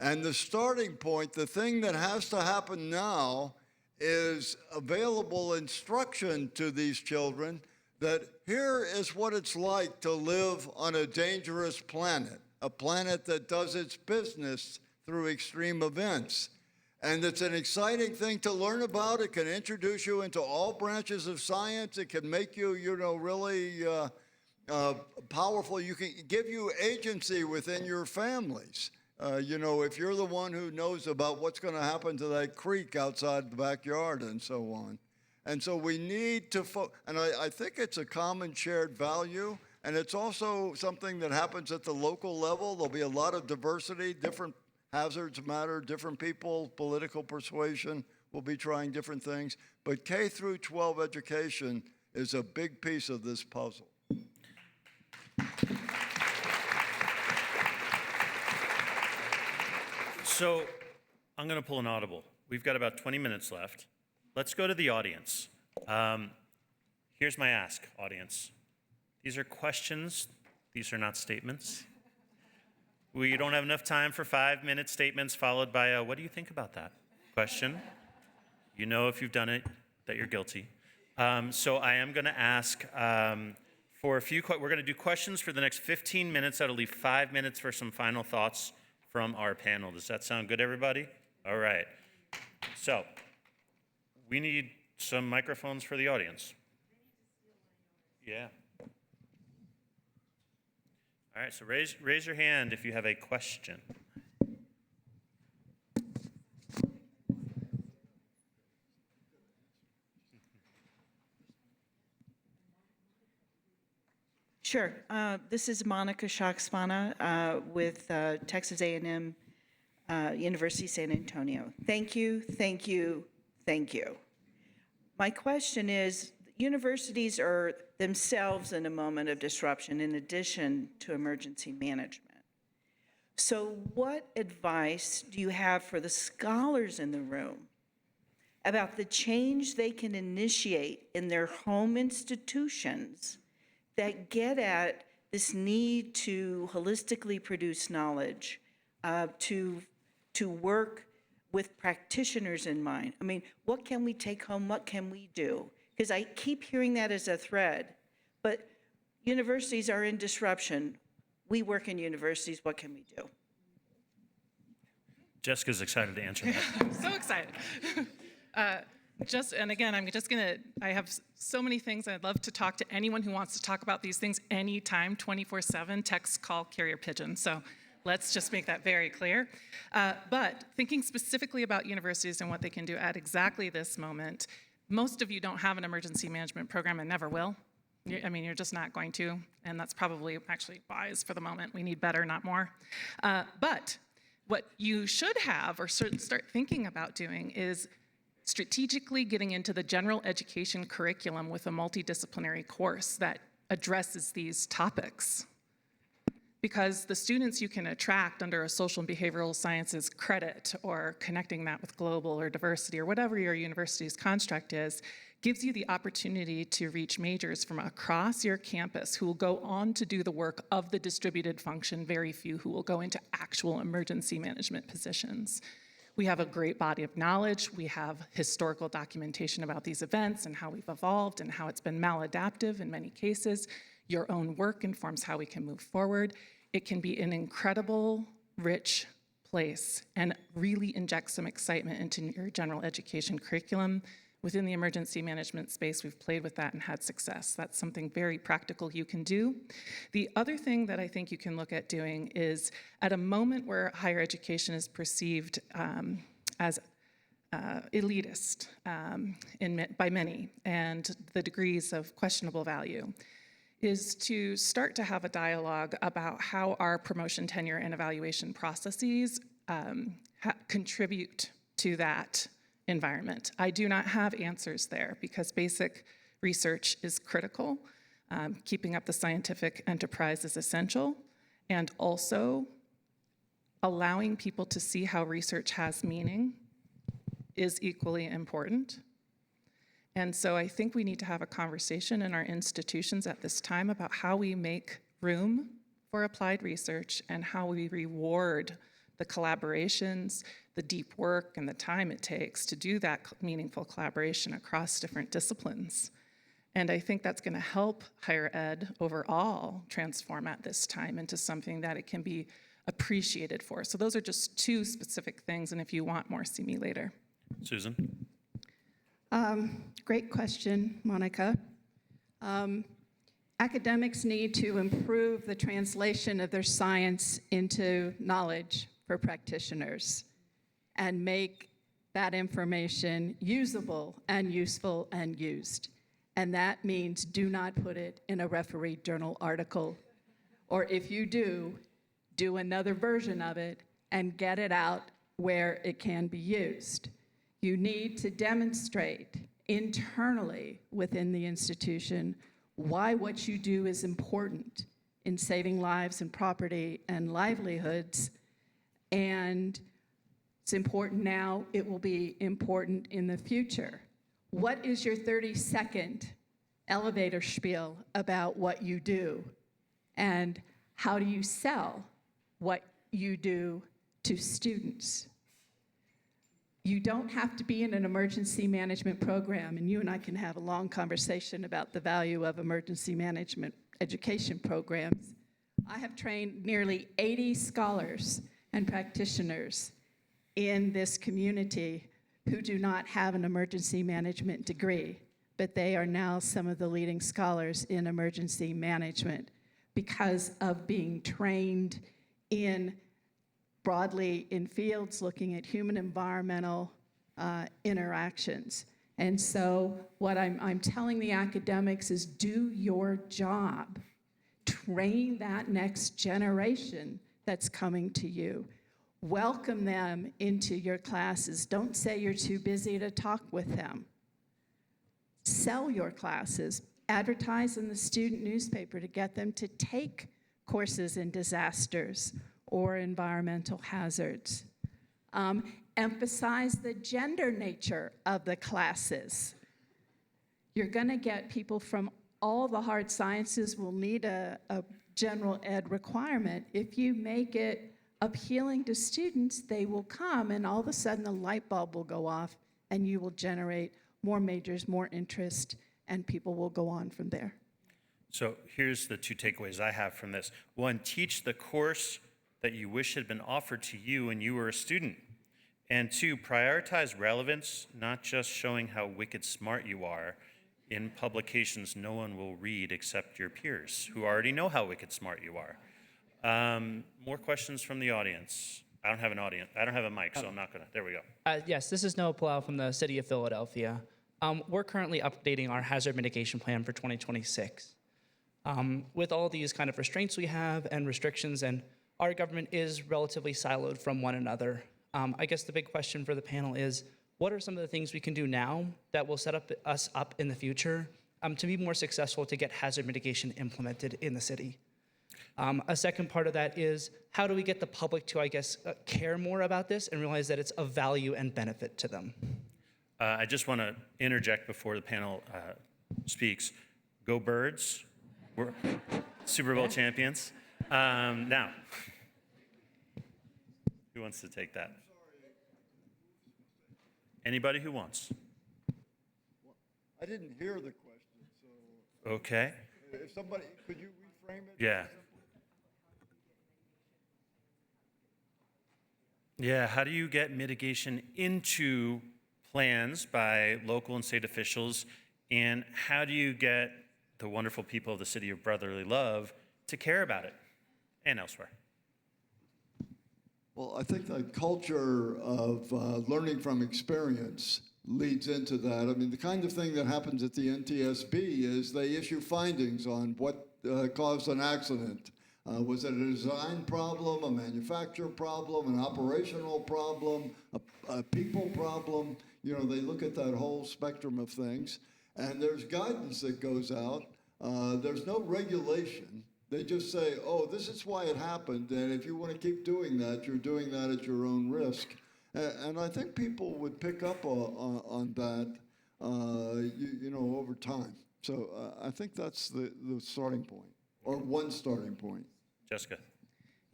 And the starting point, the thing that has to happen now is available instruction to these children that here is what it's like to live on a dangerous planet, a planet that does its business through extreme events. And it's an exciting thing to learn about. It can introduce you into all branches of science. It can make you, really powerful. You can give you agency within your families. If you're the one who knows about what's going to happen to that creek outside the backyard and so on. And so we need to, and I think it's a common shared value, and it's also something that happens at the local level. There'll be a lot of diversity, different hazards matter, different people, political persuasion will be trying different things. But K through 12 education is a big piece of this puzzle. So I'm going to pull an audible. We've got about 20 minutes left. Let's go to the audience. Here's my ask, audience. These are questions. These are not statements. We don't have enough time for 5-minute statements followed by a, what do you think about that? Question. You know if you've done it that you're guilty. So I am going to ask for a few, we're going to do questions for the next 15 minutes. That'll leave 5 minutes for some final thoughts from our panel. Does that sound good, everybody? All right. So we need some microphones for the audience. Yeah. All right, so raise your hand if you have a question. Sure. Sure. This is Monica Shaxpana with Texas A&M University San Antonio. Thank you, thank you, thank you. My question is, universities are themselves in a moment of disruption in addition to emergency management. So what advice do you have for the scholars in the room about the change they can initiate in their home institutions that get at this need to holistically produce knowledge, to work with practitioners in mind? I mean, what can we take home? What can we do? Because I keep hearing that as a thread, but universities are in disruption. We work in universities. What can we do? Jessica's excited to answer that. I'm so excited. And again, I have so many things. I'd love to talk to anyone who wants to talk about these things anytime, 24/7, text, call, carrier pigeon. So let's just make that very clear. But thinking specifically about universities and what they can do at exactly this moment, most of you don't have an emergency management program and never will. You're just not going to, and that's probably actually wise for the moment. We need better, not more. But what you should have or start thinking about doing is strategically getting into the general education curriculum with a multidisciplinary course that addresses these topics. Because the students you can attract under a social and behavioral sciences credit or connecting that with global or diversity or whatever your university's construct is, gives you the opportunity to reach majors from across your campus who will go on to do the work of the distributed function, very few who will go into actual emergency management positions. We have a great body of knowledge. We have historical documentation about these events and how we've evolved and how it's been maladaptive in many cases. Your own work informs how we can move forward. It can be an incredible, rich place and really inject some excitement into your general education curriculum. Within the emergency management space, we've played with that and had success. That's something very practical you can do. The other thing that I think you can look at doing is at a moment where higher education is perceived as elitist by many and the degrees of questionable value, is to start to have a dialogue about how our promotion, tenure, and evaluation processes contribute to that environment. I do not have answers there because basic research is critical. Keeping up the scientific enterprise is essential, and also allowing people to see how research has meaning is equally important. And so I think we need to have a conversation in our institutions at this time about how we make room for applied research and how we reward the collaborations, the deep work, and the time it takes to do that meaningful collaboration across different disciplines. And I think that's going to help higher ed overall transform at this time into something that it can be appreciated for. So those are just two specific things, and if you want more, see me later. Susan? Great question, Monica. Academics need to improve the translation of their science into knowledge for practitioners and make that information usable and useful and used. And that means do not put it in a referee journal article. Or if you do another version of it and get it out where it can be used. You need to demonstrate internally within the institution why what you do is important in saving lives and property and livelihoods. And it's important now, it will be important in the future. What is your 30-second elevator spiel about what you do? And how do you sell what you do to students? You don't have to be in an emergency management program, and you and I can have a long conversation about the value of emergency management education programs. I have trained nearly 80 scholars and practitioners in this community who do not have an emergency management degree, but they are now some of the leading scholars in emergency management because of being trained broadly in fields looking at human environmental interactions. And so what I'm telling the academics is do your job. train that next generation that's coming to you. Welcome them into your classes. Don't say you're too busy to talk with them. Sell your classes. Advertise in the student newspaper to get them to take courses in disasters or environmental hazards. Emphasize the gender nature of the classes. You're going to get people from all the hard sciences will need a general ed requirement. If you make it appealing to students, they will come, and all of a sudden a light bulb will go off, and you will generate more majors, more interest, and people will go on from there. So here's the 2 takeaways I have from this. 1, teach the course that you wish had been offered to you when you were a student. And 2, prioritize relevance, not just showing how wicked smart you are in publications no one will read except your peers who already know how wicked smart you are. More questions from the audience. I don't have an audience. I don't have a mic, so I'm not gonna. There we go. Yes, this is Noah Palau from the City of Philadelphia. We're currently updating our hazard mitigation plan for 2026. With all these kind of restraints we have and restrictions, and our government is relatively siloed from one another. I guess the big question for the panel is, what are some of the things we can do now that will set us up in the future to be more successful to get hazard mitigation implemented in the city? A second part of that is, how do we get the public to, I guess, care more about this and realize that it's of value and benefit to them? I just want to interject before the panel speaks. Go Birds. We're Super Bowl champions. Now, who wants to take that? Anybody who wants. I didn't hear the question, so Okay. if somebody, could you reframe it? Yeah. Yeah, how do you get mitigation into plans by local and state officials? And how do you get the wonderful people of the City of Brotherly Love to care about it and elsewhere? Well, I think the culture of learning from experience leads into that. I mean, the kind of thing that happens at the NTSB is they issue findings on what caused an accident. Was it a design problem, a manufacturer problem, an operational problem, a people problem? You know, they look at that whole spectrum of things. And there's guidance that goes out. There's no regulation. They just say, oh, this is why it happened, and if you want to keep doing that, you're doing that at your own risk. And I think people would pick up on that, you know, over time. So I think that's the starting point, or one starting point. Jessica.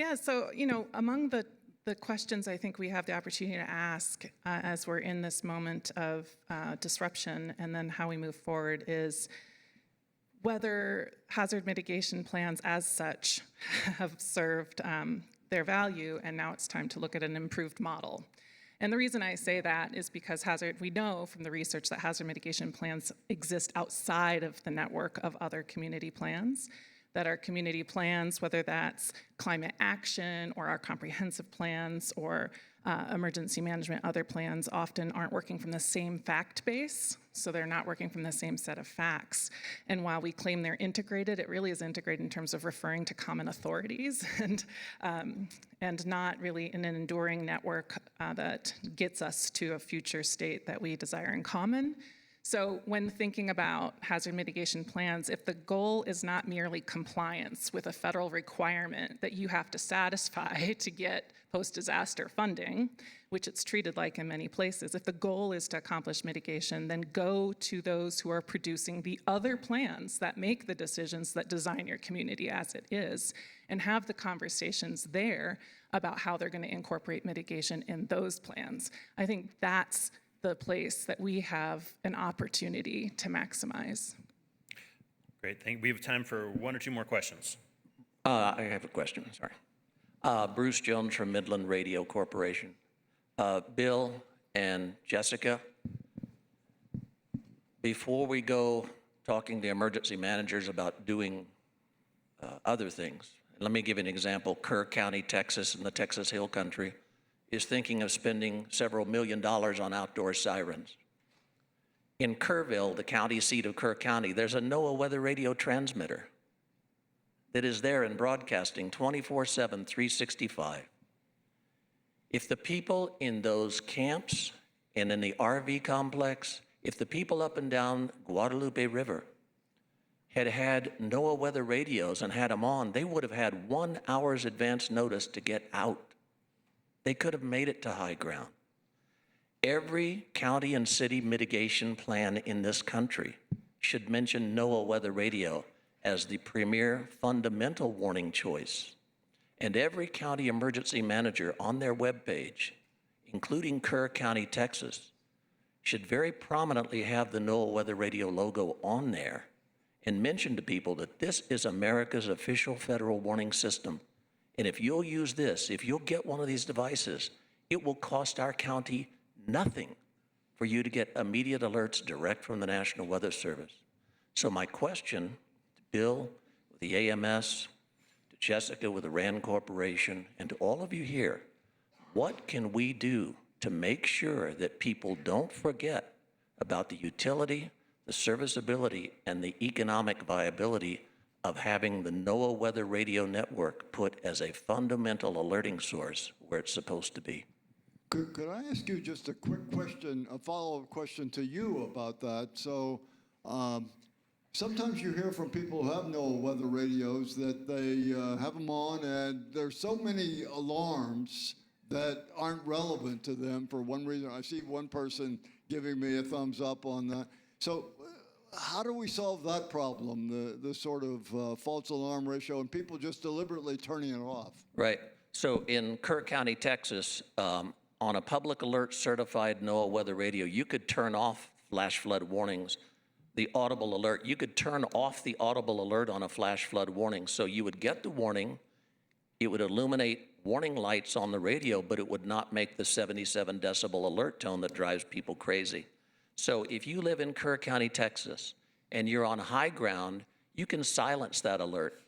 Yeah, so, among the questions I think we have the opportunity to ask as we're in this moment of disruption and then how we move forward is whether hazard mitigation plans as such have served their value, and now it's time to look at an improved model. And the reason I say that is because we know from the research that hazard mitigation plans exist outside of the network of other community plans, that our community plans, whether that's climate action or our comprehensive plans or emergency management, other plans often aren't working from the same fact base, so they're not working from the same set of facts. And while we claim they're integrated, it really is integrated in terms of referring to common authorities and not really in an enduring network that gets us to a future state that we desire in common. So when thinking about hazard mitigation plans, if the goal is not merely compliance with a federal requirement that you have to satisfy to get post-disaster funding, which it's treated like in many places, if the goal is to accomplish mitigation, then go to those who are producing the other plans that make the decisions that design your community as it is, and have the conversations there about how they're going to incorporate mitigation in those plans. I think that's the place that we have an opportunity to maximize. Great, we have time for 1 or 2 more questions. I have a question, sorry. Bruce Jones from Midland Radio Corporation. Bill and Jessica, before we go talking to emergency managers about doing other things, let me give you an example. Kerr County, Texas, in the Texas Hill Country, is thinking of spending several $1 million on outdoor sirens. In Kerrville, the county seat of Kerr County, there's a NOAA weather radio transmitter that is there in broadcasting 24/7, 365. If the people in those camps and in the RV complex, if the people up and down Guadalupe River had had NOAA weather radios and had them on, they would have had 1 hour's advance notice to get out. They could have made it to high ground. Every county and city mitigation plan in this country should mention NOAA weather radio as the premier fundamental warning choice. And every county emergency manager on their webpage, including Kerr County, Texas, should very prominently have the NOAA weather radio logo on there and mention to people that this is America's official federal warning system. And if you'll use this, if you'll get one of these devices, it will cost our county nothing for you to get immediate alerts direct from the National Weather Service. So my question to Bill with the AMS, to Jessica with the RAND Corporation, and to all of you here, what can we do to make sure that people don't forget about the utility, the serviceability, and the economic viability of having the NOAA Weather Radio Network put as a fundamental alerting source where it's supposed to be? Could I ask you just a quick question, a follow-up question to you about that? So sometimes you hear from people who have NOAA weather radios that they have them on and there's so many alarms that aren't relevant to them for one reason. I see one person giving me a thumbs up on that. So how do we solve that problem, the sort of false alarm ratio and people just deliberately turning it off? Right. So in Kerr County, Texas, on a public alert certified NOAA weather radio, you could turn off flash flood warnings, the audible alert. You could turn off the audible alert on a flash flood warning. So you would get the warning, it would illuminate warning lights on the radio, but it would not make the 77 decibel alert tone that drives people crazy. So if you live in Kerr County, Texas, and you're on high ground, you can silence that alert.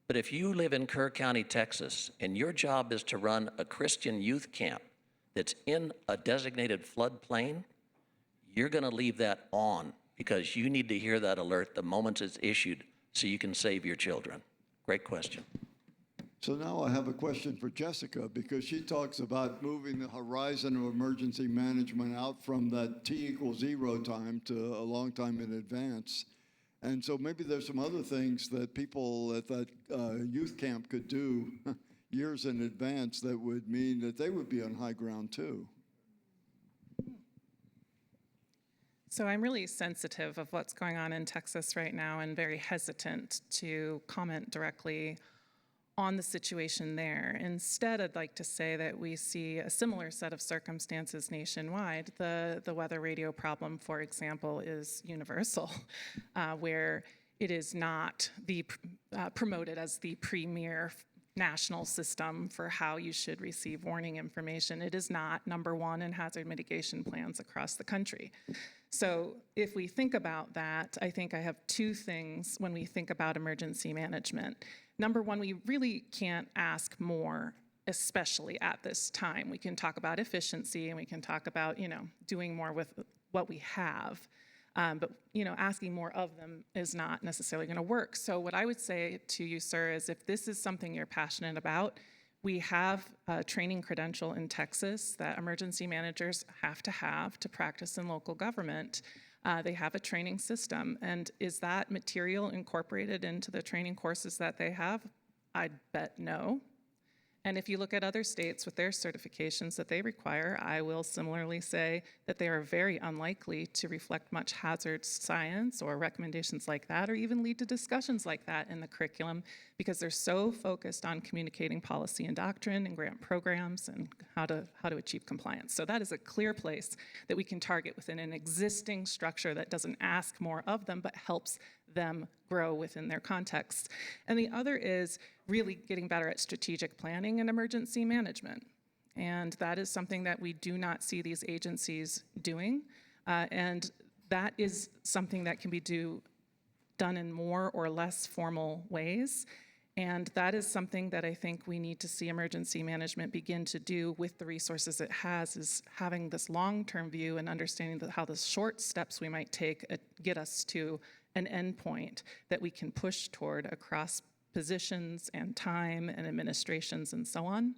But if you live in Kerr County, Texas, and your job is to run a Christian youth camp that's in a designated floodplain, you're going to leave that on because you need to hear that alert the moment it's issued so you can save your children. Great question. So now I have a question for Jessica, because she talks about moving the horizon of emergency management out from that T=0 time to a long time in advance. And so maybe there's some other things that people at that youth camp could do years in advance that would mean that they would be on high ground too. So I'm really sensitive of what's going on in Texas right now and very hesitant to comment directly on the situation there. Instead, I'd like to say that we see a similar set of circumstances nationwide. The weather radio problem, for example, is universal, where it is not promoted as the premier national system for how you should receive warning information. It is not number one in hazard mitigation plans across the country. So if we think about that, I think I have two things when we think about emergency management. Number one, we really can't ask more, especially at this time. We can talk about efficiency and we can talk about, doing more with what we have. But asking more of them is not necessarily going to work. So what I would say to you, sir, is if this is something you're passionate about, we have a training credential in Texas that emergency managers have to practice in local government. They have a training system. And is that material incorporated into the training courses that they have? I'd bet no. And if you look at other states with their certifications that they require, I will similarly say that they are very unlikely to reflect much hazard science or recommendations like that, or even lead to discussions like that in the curriculum, because they're so focused on communicating policy and doctrine and grant programs and how to achieve compliance. So that is a clear place that we can target within an existing structure that doesn't ask more of them, but helps them grow within their context. And the other is really getting better at strategic planning and emergency management. And that is something that we do not see these agencies doing. And that is something that can be done in more or less formal ways. And that is something that I think we need to see emergency management begin to do with the resources it has, is having this long-term view and understanding how the short steps we might take get us to an endpoint that we can push toward across positions and time and administrations and so on.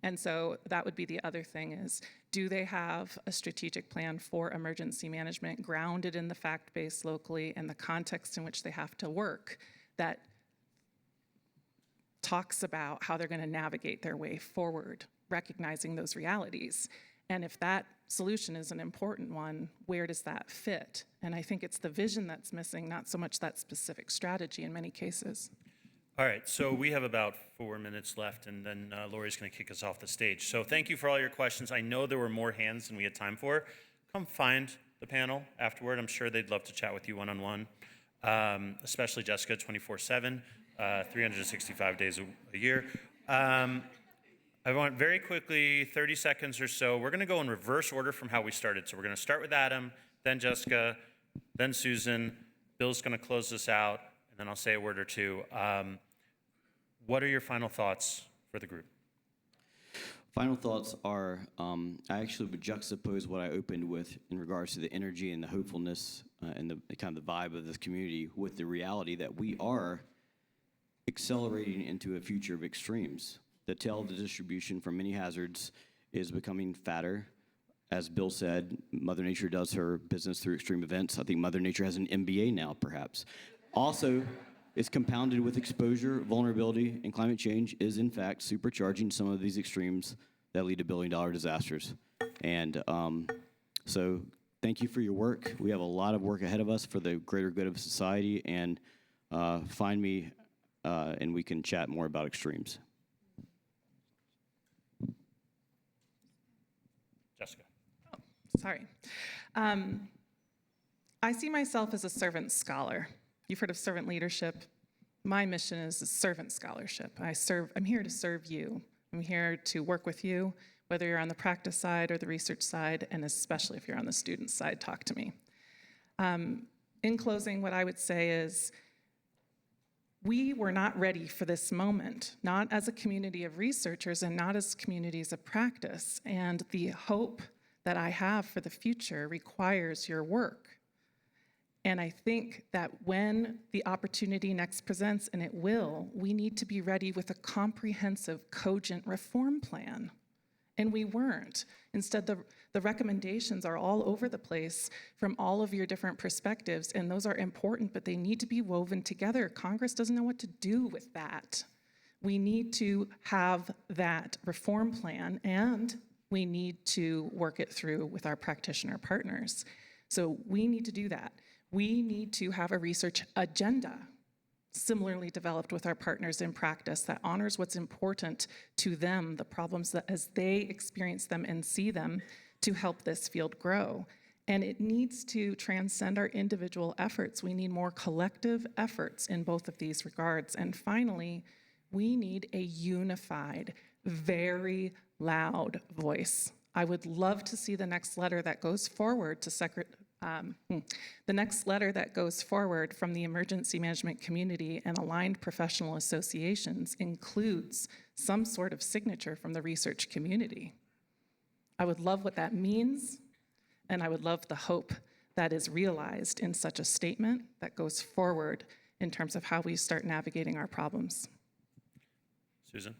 And so that would be the other thing is, do they have a strategic plan for emergency management grounded in the fact base locally and the context in which they have to work that talks about how they're going to navigate their way forward, recognizing those realities. And if that solution is an important one, where does that fit? And I think it's the vision that's missing, not so much that specific strategy in many cases. All right, so we have about 4 minutes left, and then Lori's going to kick us off the stage. So thank you for all your questions. I know there were more hands than we had time for. Come find the panel afterward. I'm sure they'd love to chat with you one-on-one, especially Jessica, 24/7, 365 days a year. I want very quickly, 30 seconds or so, we're going to go in reverse order from how we started. So we're going to start with Adam, then Jessica, then Susan. Bill's going to close this out, and then I'll say a word or two. What are your final thoughts for the group? Final thoughts are, I actually would juxtapose what I opened with in regards to the energy and the hopefulness and the kind of the vibe of this community with the reality that we are accelerating into a future of extremes. The tail of the distribution from many hazards is becoming fatter. As Bill said, Mother Nature does her business through extreme events. I think Mother Nature has an MBA now, perhaps. Also, it's compounded with exposure, vulnerability, and climate change is, in fact, supercharging some of these extremes that lead to billion-dollar disasters. And so thank you for your work. We have a lot of work ahead of us for the greater good of society, and find me, and we can chat more about extremes. Jessica. Sorry. I see myself as a servant scholar. You've heard of servant leadership. My mission is a servant scholarship. I'm here to serve you. I'm here to work with you, whether you're on the practice side or the research side, and especially if you're on the student side, talk to me. In closing, what I would say is, we were not ready for this moment, not as a community of researchers and not as communities of practice. And the hope that I have for the future requires your work. And I think that when the opportunity next presents, and it will, we need to be ready with a comprehensive, cogent reform plan. And we weren't. Instead, the recommendations are all over the place from all of your different perspectives, and those are important, but they need to be woven together. Congress doesn't know what to do with that. We need to have that reform plan, and we need to work it through with our practitioner partners. So we need to do that. We need to have a research agenda similarly developed with our partners in practice that honors what's important to them, the problems that as they experience them and see them, to help this field grow. And it needs to transcend our individual efforts. We need more collective efforts in both of these regards. And finally, we need a unified, very loud voice. I would love to see the next letter that goes forward to from the emergency management community and aligned professional associations includes some sort of signature from the research community. I would love what that means, and I would love the hope that is realized in such a statement that goes forward in terms of how we start navigating our problems. Susan?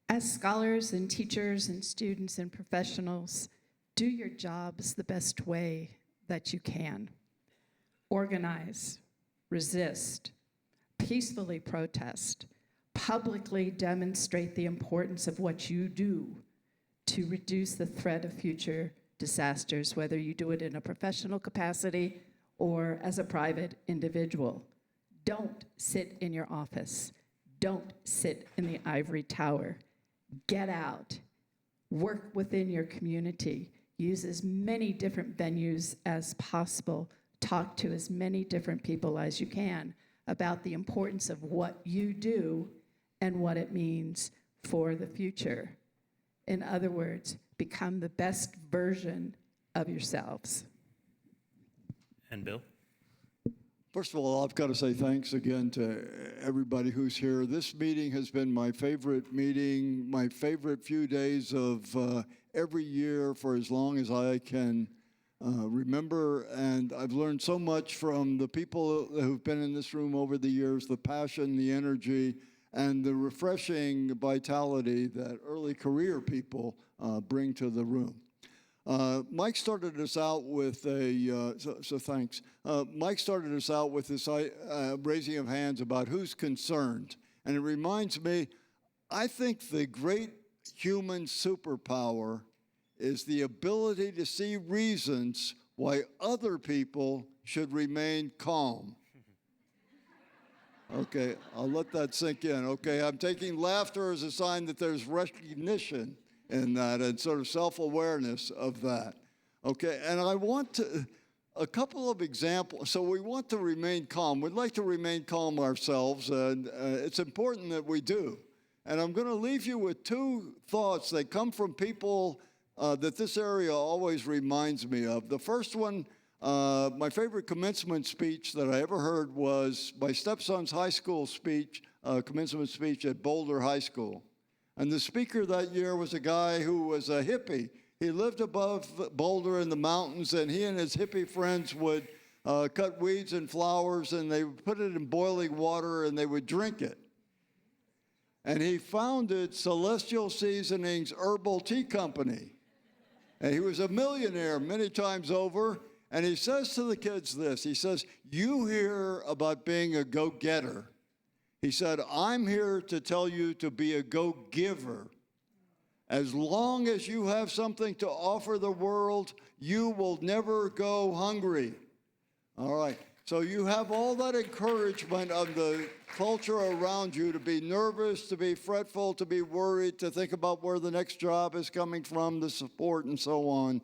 As scholars and teachers and students and professionals, do your jobs the best way that you can. Organize, resist, peacefully protest, publicly demonstrate the importance of what you do to reduce the threat of future disasters, whether you do it in a professional capacity or as a private individual. Don't sit in your office. Don't sit in the ivory tower. Get out. Work within your community. Use as many different venues as possible. Talk to as many different people as you can about the importance of what you do and what it means for the future. In other words, become the best version of yourselves. And Bill? First of all, I've got to say thanks again to everybody who's here. This meeting has been my favorite meeting, my favorite few days of every year for as long as I can remember, and I've learned so much from the people who've been in this room over the years, the passion, the energy, and the refreshing vitality that early career people bring to the room. Mike started us out with so thanks. Mike started us out with this raising of hands about who's concerned. And it reminds me, I think the great human superpower is the ability to see reasons why other people should remain calm. Okay, I'll let that sink in. Okay, I'm taking laughter as a sign that there's recognition in that and sort of self-awareness of that. Okay, and I want a couple of examples. So we want to remain calm. We'd like to remain calm ourselves, and it's important that we do. And I'm going to leave you with two thoughts that come from people that this area always reminds me of. The first one, my favorite commencement speech that I ever heard was my stepson's high school speech, commencement speech at Boulder High School. And the speaker that year was a guy who was a hippie. He lived above Boulder in the mountains, and he and his hippie friends would cut weeds and flowers, and they would put it in boiling water, and they would drink it. And he founded Celestial Seasonings Herbal Tea Company. And he was a millionaire many times over. And he says to the kids this, he says, you hear about being a go-getter. He said, I'm here to tell you to be a go-giver. As long as you have something to offer the world, you will never go hungry. All right. So you have all that encouragement of the culture around you to be nervous, to be fretful, to be worried, to think about where the next job is coming from, the support, and so on.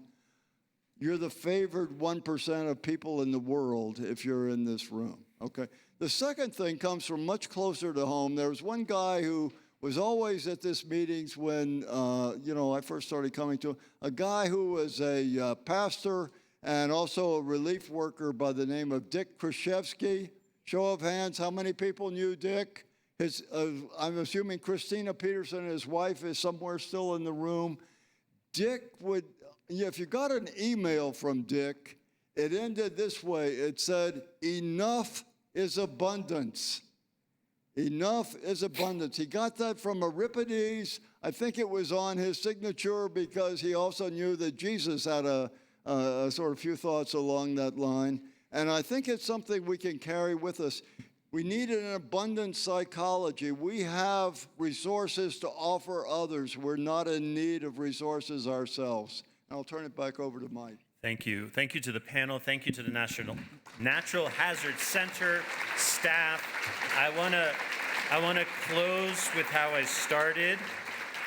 You're the favored 1% of people in the world if you're in this room, okay? The second thing comes from much closer to home. There was one guy who was always at these meetings when, I first started coming to him, a guy who was a pastor and also a relief worker by the name of Dick Krzyzewski. Show of hands, how many people knew Dick? I'm assuming Christina Peterson and his wife is somewhere still in the room. Dick would, if you got an email from Dick, it ended this way. It said, enough is abundance. Enough is abundance. He got that from Euripides. I think it was on his signature because he also knew that Jesus had a sort of few thoughts along that line. And I think it's something we can carry with us. We need an abundant psychology. We have resources to offer others. We're not in need of resources ourselves. And I'll turn it back over to Mike. Thank you. Thank you to the panel. Thank you to the Natural Hazard Center staff. I want to close with how I started.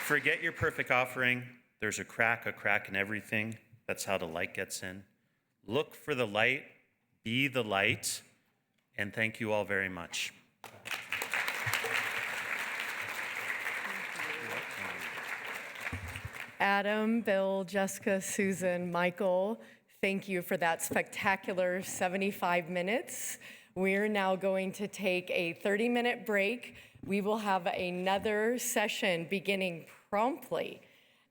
Forget your perfect offering. There's a crack in everything. That's how the light gets in. Look for the light. Be the light. And thank you all very much. Adam, Bill, Jessica, Susan, Michael, thank you for that spectacular 75 minutes. We're now going to take a 30-minute break. We will have another session beginning promptly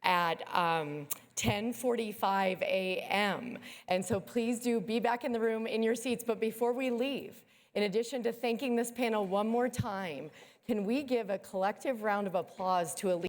at 10:45 a.m. And so please do be back in the room in your seats. But before we leave, in addition to thanking this panel one more time, can we give a collective round of applause to